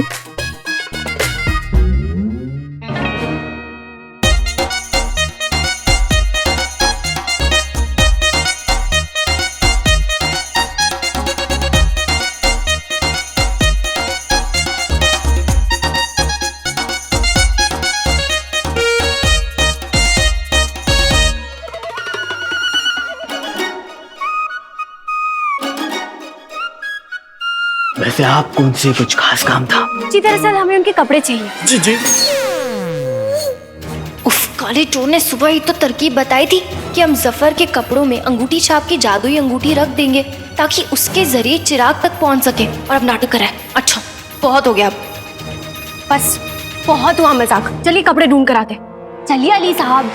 वैसे आपको उनसे कुछ खास काम था? जी दरअसल हमें उनके कपड़े चाहिए। जी जी। उफ, काले चोर ने सुबह ही तो तरकीब बताई थी कि हम जफर के कपड़ों में अंगूठी छाप की जादुई अंगूठी रख देंगे ताकि उसके जरिए चिराग तक पहुंच सके। और अब नाटक कराए। अच्छा बहुत हो गया, अब बस बहुत हुआ मजाक। चलिए कपड़े ढूंढ कर आते। चलिए अली साहब।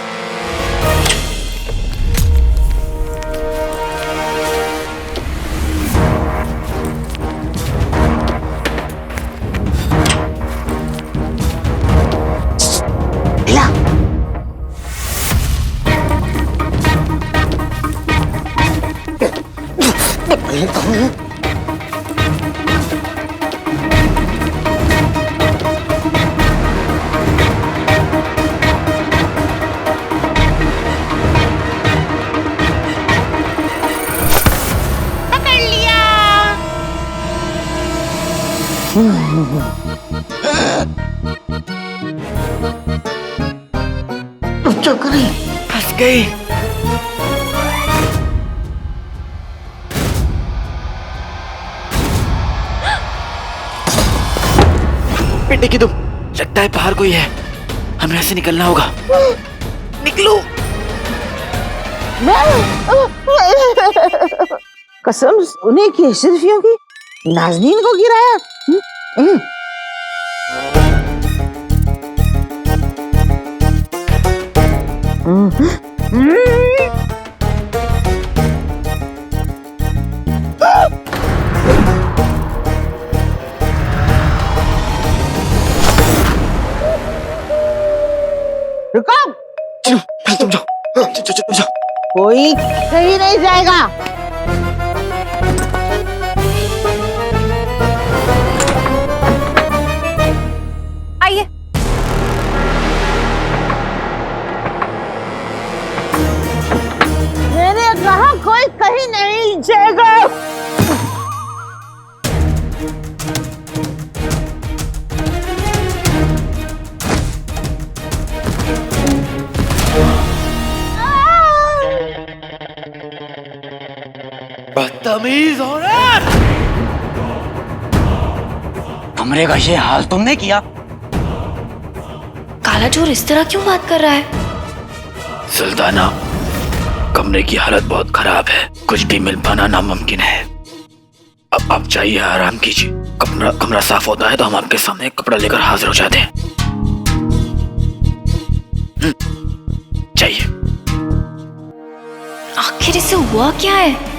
पागल कहाँ है? फंस गई। बेटे की तुम, लगता है बाहर कोई है, हमें ऐसे निकलना होगा। निकलो। कसम सुने की अशरफियों की नाज़नीन को गिराया। रुको, चलो पहले तुम जाओ। चलो जाओ। कोई कहीं नहीं जाएगा। आइए। मैंने कहा कोई कहीं नहीं जाएगा। बदतमीज औरत! कमरे का ये हाल तुमने किया? काला चोर इस तरह क्यों बात कर रहा है? सुल्ताना, कमरे की हालत बहुत खराब है, कुछ भी मिल पाना नामुमकिन है। अब आप जाइए, आराम कीजिए। कमरा साफ होता है तो हम आपके सामने कपड़ा लेकर हाजिर हो जाते हैं। जाइए। आखिर इसे हुआ क्या है?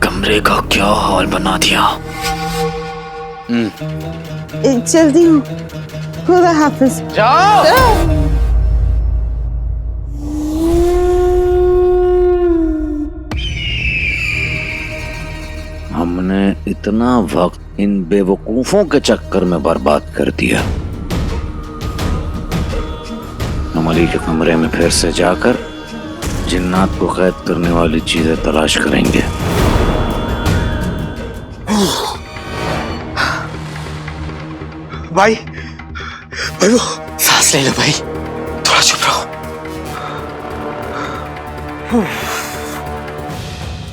कमरे का क्या हाल बना दिया। चलती हूँ, खुदा हाफिज। हमने इतना वक्त इन बेवकूफों के चक्कर में बर्बाद कर दिया। हम अली के कमरे में फिर से जाकर जिन्नात को कैद करने वाली चीजें तलाश करेंगे। भाई वो सांस ले लो भाई, थोड़ा चुप रहो।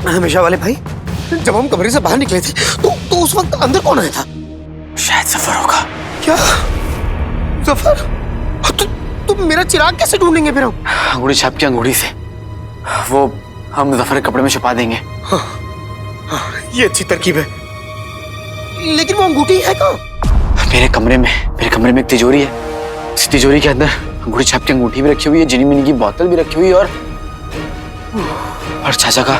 हमेशा वाले भाई, जब हम कमरे से बाहर निकले थे तो उस वक्त अंदर कौन आया था? शायद सफर होगा। क्या जफर? तुम मेरा चिराग कैसे ढूंढेंगे फिर हम? अंगूठी छाप की अंगूठी से वो हम जफर के कपड़े में छुपा देंगे। ये अच्छी तरकीब है, लेकिन वो अंगूठी है कहाँ? मेरे कमरे में एक तिजोरी है। उस तिजोरी के अंदर अंगूठी छाप की अंगूठी भी रखी हुई है, जिनी मिनी की बोतल भी रखी हुई है और चाचा का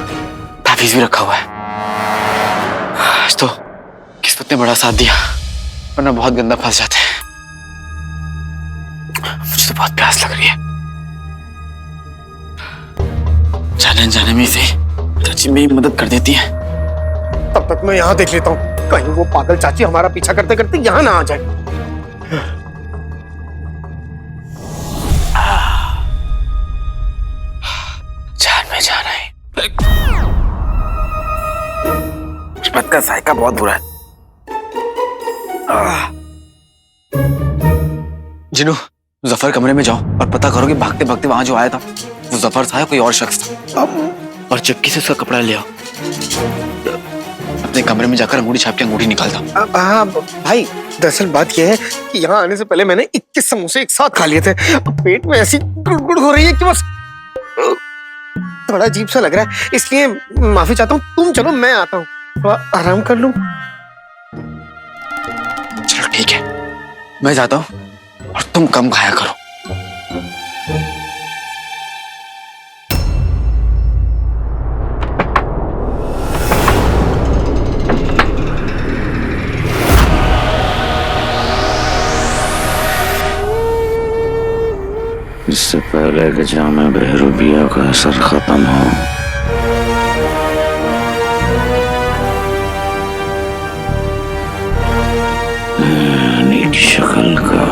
ताबीज भी रखा हुआ है। आज तो किस्मत ने बड़ा साथ दिया, वरना बहुत गंदा फंस जाते हैं। मुझे तो बहुत प्यास लग रही है। जाने जाने में से चाची मेरी मदद कर देती है। तब तक मैं यहाँ देख लेता हूँ, कहीं वो पागल चाची हमारा पीछा करते करते यहाँ ना आ जाए। जान में जाना है। किस्मत का जायका बहुत बुरा है। जिनू, जफर कमरे में जाओ और पता करो कि भागते भागते वहां जो आया था वो जफर था या कोई और शख्स था। और चक्की से उसका कपड़ा ले आओ। अपने कमरे में जाकर अंगूठी छाप के अंगूठी निकालता। हाँ भाई, दरअसल बात यह है कि यहाँ आने से पहले मैंने 21 समोसे एक साथ खा लिए थे। अब पेट में ऐसी गुड़गुड़ हो रही है कि बस थोड़ा अजीब सा लग रहा है, इसलिए माफी चाहता हूँ। तुम चलो, मैं आता हूँ, थोड़ा आराम कर लूं। चलो ठीक है, मैं जाता हूँ और तुम कम खाया करो। इससे पहले कि जामे बहरूबिया का असर खत्म हो, नीट शक्ल का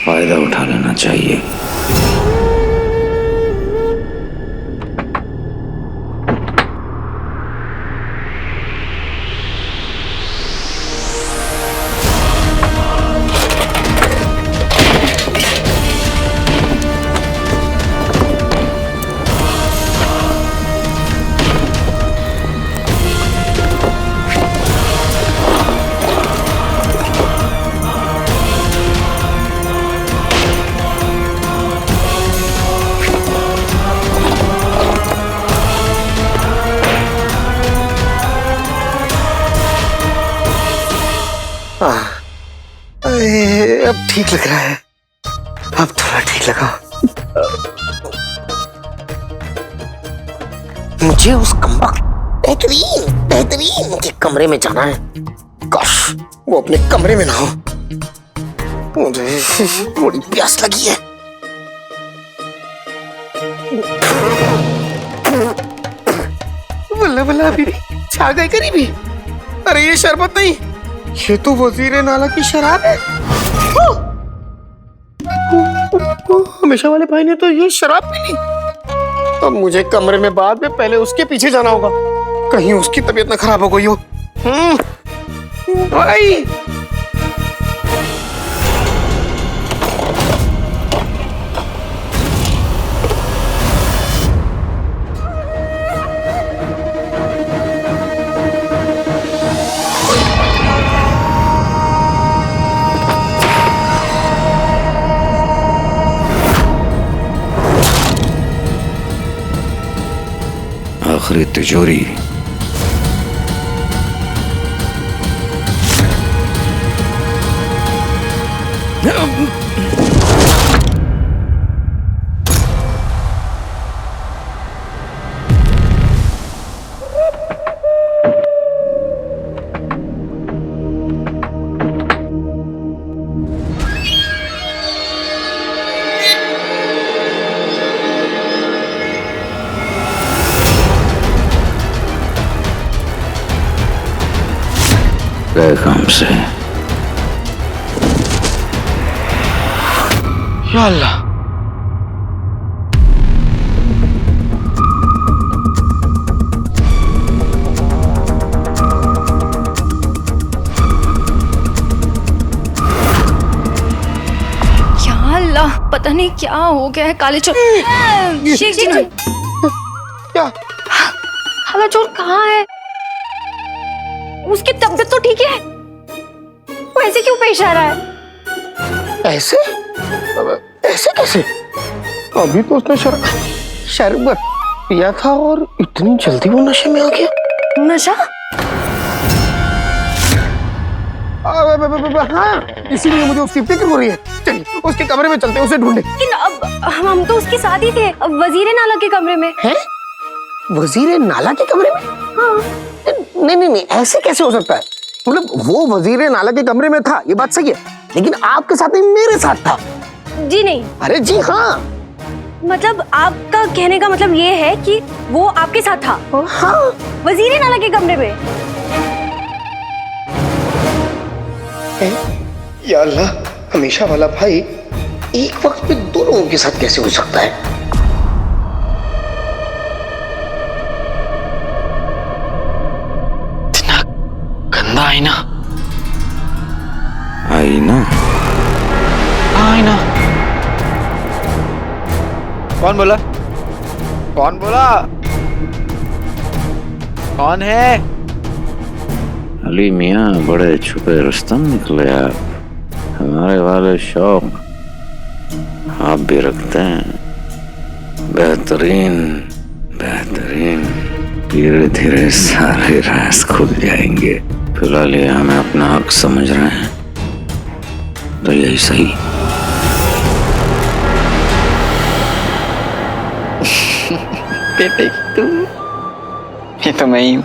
फायदा उठा लेना चाहिए। अब ठीक लग रहा है, अब थोड़ा ठीक लगा। मुझे उस बेहतरीन के कमरे में जाना है। काश वो अपने कमरे में ना हो। मुझे बड़ी प्यास लगी है। बल्ला बल्ला अभी छा गए करीबी। अरे ये शरबत नहीं, ये तो वजीर नाला की शराब है। हमेशा वाले भाई ने तो ये शराब पी ली। अब मुझे कमरे में बाद में पहले उसके पीछे जाना होगा, कहीं उसकी तबीयत ना खराब हो गई हो। भाई आखिरी तिजोरी। गए काम से। या अल्लाह, या अल्लाह, पता नहीं क्या हो गया है काले चोर। शेख जी क्या काला चोर कहाँ है? उसकी तबीयत तो ठीक है, वो ऐसे क्यों पेश आ रहा है? ऐसे ऐसे कैसे? अभी तो उसने शरबत पिया था और इतनी जल्दी वो नशे में आ गया। नशा? हाँ, इसीलिए मुझे उसकी फिक्र हो रही है। चलिए उसके कमरे में चलते हैं, उसे ढूंढे। लेकिन अब हम तो उसके साथ ही थे, अब वजीर नाला के कमरे में। हैं? वजीर नाला के कमरे में? हाँ। नहीं, ऐसे कैसे हो सकता है? मतलब वो वजीर नाला के कमरे में था, ये बात सही है, लेकिन आपके साथ नहीं, मेरे साथ था। जी नहीं। अरे जी हाँ। मतलब आपका कहने का मतलब ये है कि वो आपके साथ था? हाँ। वजीर नाला के कमरे में? या अल्लाह, हमेशा वाला भाई एक वक्त में दो लोगों के साथ कैसे हो सकता है? गंदा आईना। आईना? आईना। कौन बोला? कौन बोला? कौन है? अली मियाँ, बड़े छुपे रुस्तम निकले आप। हमारे वाले शौक आप भी रखते हैं। बेहतरीन बेहतरीन। धीरे धीरे सारे राज खुल जाएंगे। फिलहाल ये हमें अपना हक समझ रहे हैं, तो यही सही। बेटे तू, ये तो मैं ही हूँ।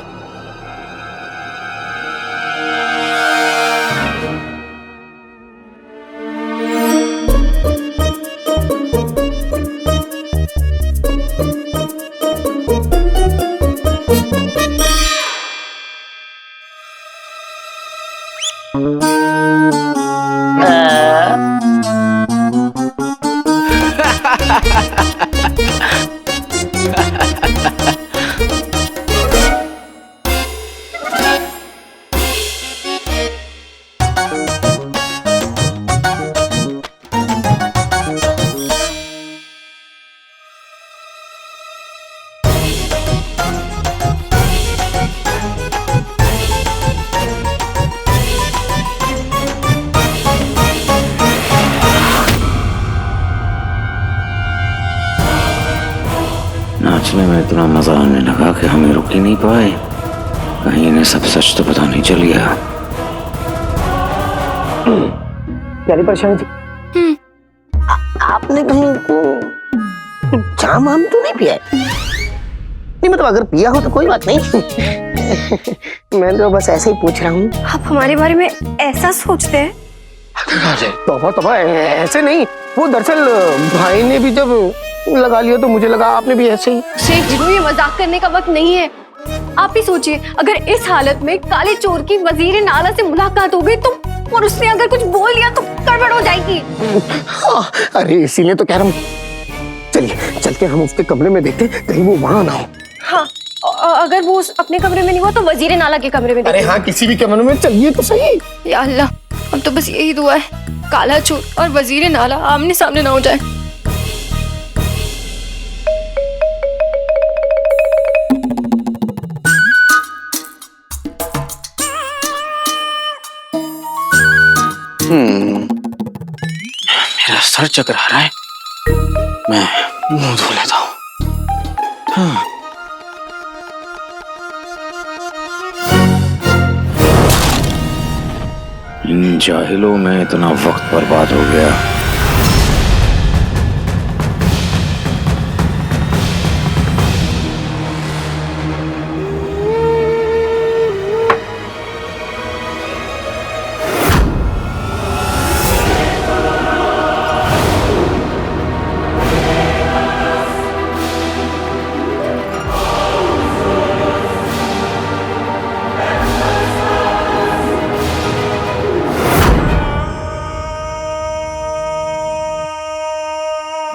नाचने में इतना मजा आने लगा कि हमें रुक ही नहीं पाए। कहीं इन्हें सब सच तो पता नहीं चल गया। प्यारी परेशानी जी, आपने कहीं जाम वाम तो नहीं पिया है? नहीं मतलब अगर पिया हो तो कोई बात नहीं। मैं तो बस ऐसे ही पूछ रहा हूँ। आप हमारे बारे में ऐसा सोचते हैं? तोबा तोबा, ऐसे नहीं। वो दरअसल भाई ने भी जब लगा लिया तो मुझे लगा आपने भी ऐसे ही। शेख जी, ये मजाक करने का वक्त नहीं है। आप ही सोचिए, अगर इस हालत में काले चोर की वजीर नाला से मुलाकात हो गई तो, और उसने अगर कुछ बोल दिया तो गड़बड़ हो जाएगी। हाँ, अरे इसीलिए तो कह रहा हूँ। चलिए चलते हम उसके कमरे में देखते, कहीं वो वहां ना हो। हाँ, अगर वो अपने कमरे में नहीं हुआ तो वजीर नाला के कमरे में। अरे हाँ, किसी भी कमरे में चलिए तो सही। या अल्लाह, अब तो बस यही दुआ है, काला चोर और वजीर नाला आमने सामने ना हो जाए। मेरा सर चकरा रहा है, मैं मुंह धो लेता हूँ। हाँ। इन जाहिलों में इतना वक्त बर्बाद हो गया।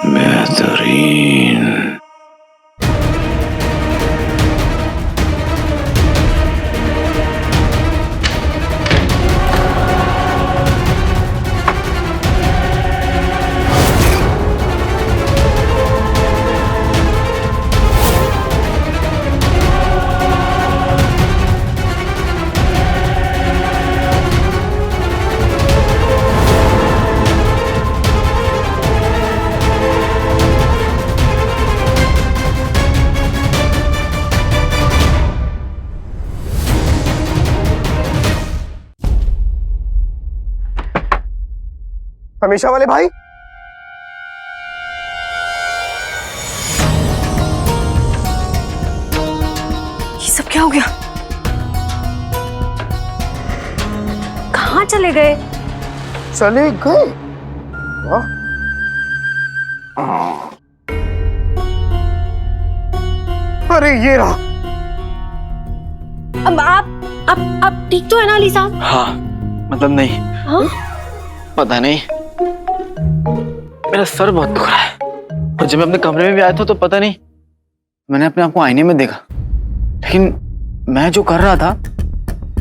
बेहतरीन। हमेशा वाले भाई, ये सब क्या हो गया? कहाँ चले गए? चले गए? अरे ये रहा। अब आप ठीक तो है ना अली साहब? हाँ, मतलब नहीं। हाँ? पता नहीं, मेरा सर बहुत दुख रहा है। और जब मैं अपने कमरे में भी आया था तो पता नहीं, मैंने अपने आप को आईने में देखा, लेकिन मैं जो कर रहा था,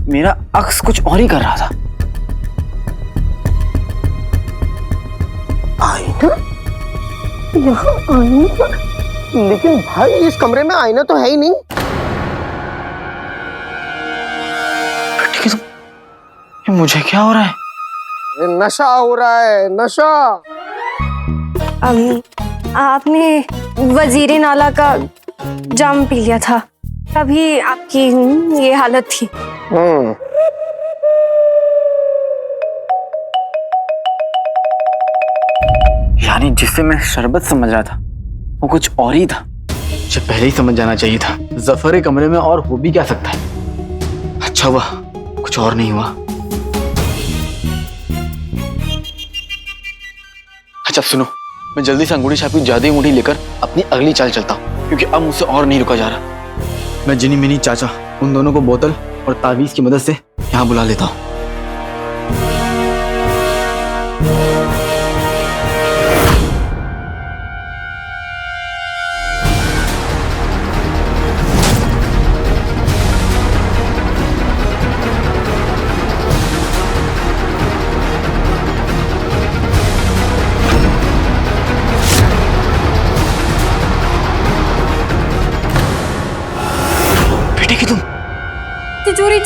मेरा अक्स कुछ और ही कर रहा था। आईना? यहाँ आईना? लेकिन भाई इस कमरे में आईना तो है ही नहीं। ये मुझे क्या हो रहा है? ये नशा हो रहा है, नशा। आपने वजीरे नाला का जाम पी लिया था, तभी आपकी ये हालत थी। यानी जिसे मैं शरबत समझ रहा था वो कुछ और ही था। मुझे पहले ही समझ जाना चाहिए था। जफर के कमरे में और हो भी क्या सकता है। अच्छा हुआ कुछ और नहीं हुआ। अच्छा सुनो, मैं जल्दी से अंगूठी छापी जादुई अंगूठी लेकर अपनी अगली चाल चलता हूँ, क्योंकि अब मुझसे और नहीं रुका जा रहा। मैं जिनी मिनी चाचा उन दोनों को बोतल और तावीज की मदद से यहाँ बुला लेता हूँ।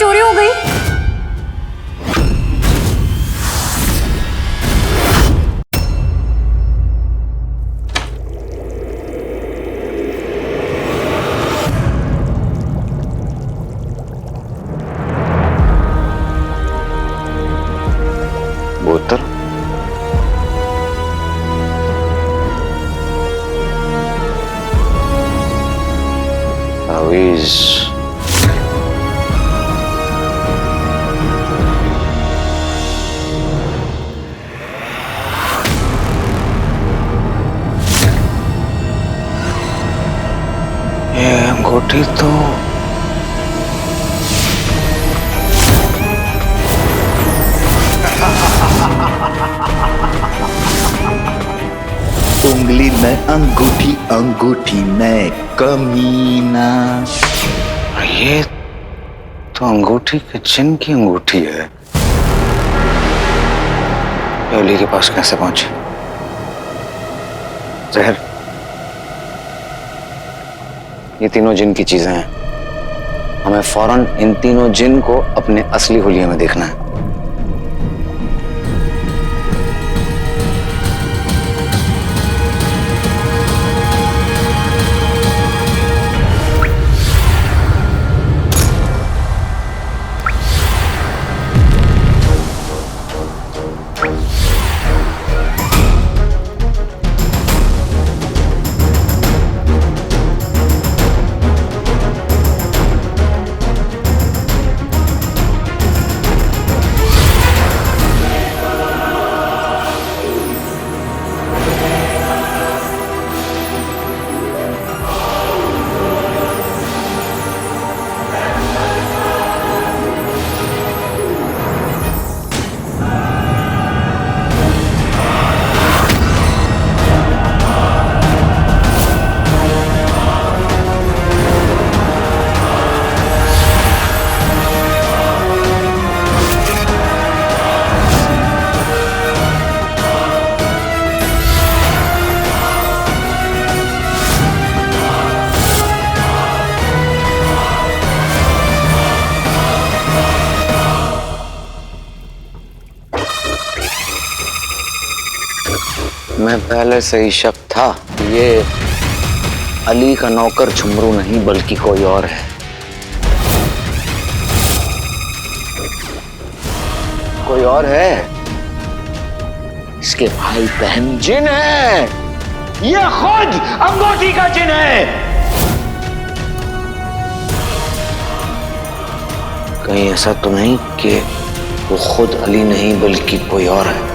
चोरी हो गई? बोतल तावीज ये अंगूठी तो उंगली में अंगूठी, अंगूठी में कमीना। ये तो अंगूठी के चिन्ह की अंगूठी है। ये अली के पास कैसे पहुंची? जहर, ये तीनों जिन की चीजें हैं। हमें फौरन इन तीनों जिन को अपने असली हुलिये में देखना है। मैं पहले से ही शक था ये अली का नौकर झुमरू नहीं बल्कि कोई और है। कोई और है। इसके भाई बहन जिन है। ये खुद अंगूठी का जिन है। कहीं ऐसा तो नहीं कि वो खुद अली नहीं बल्कि कोई और है।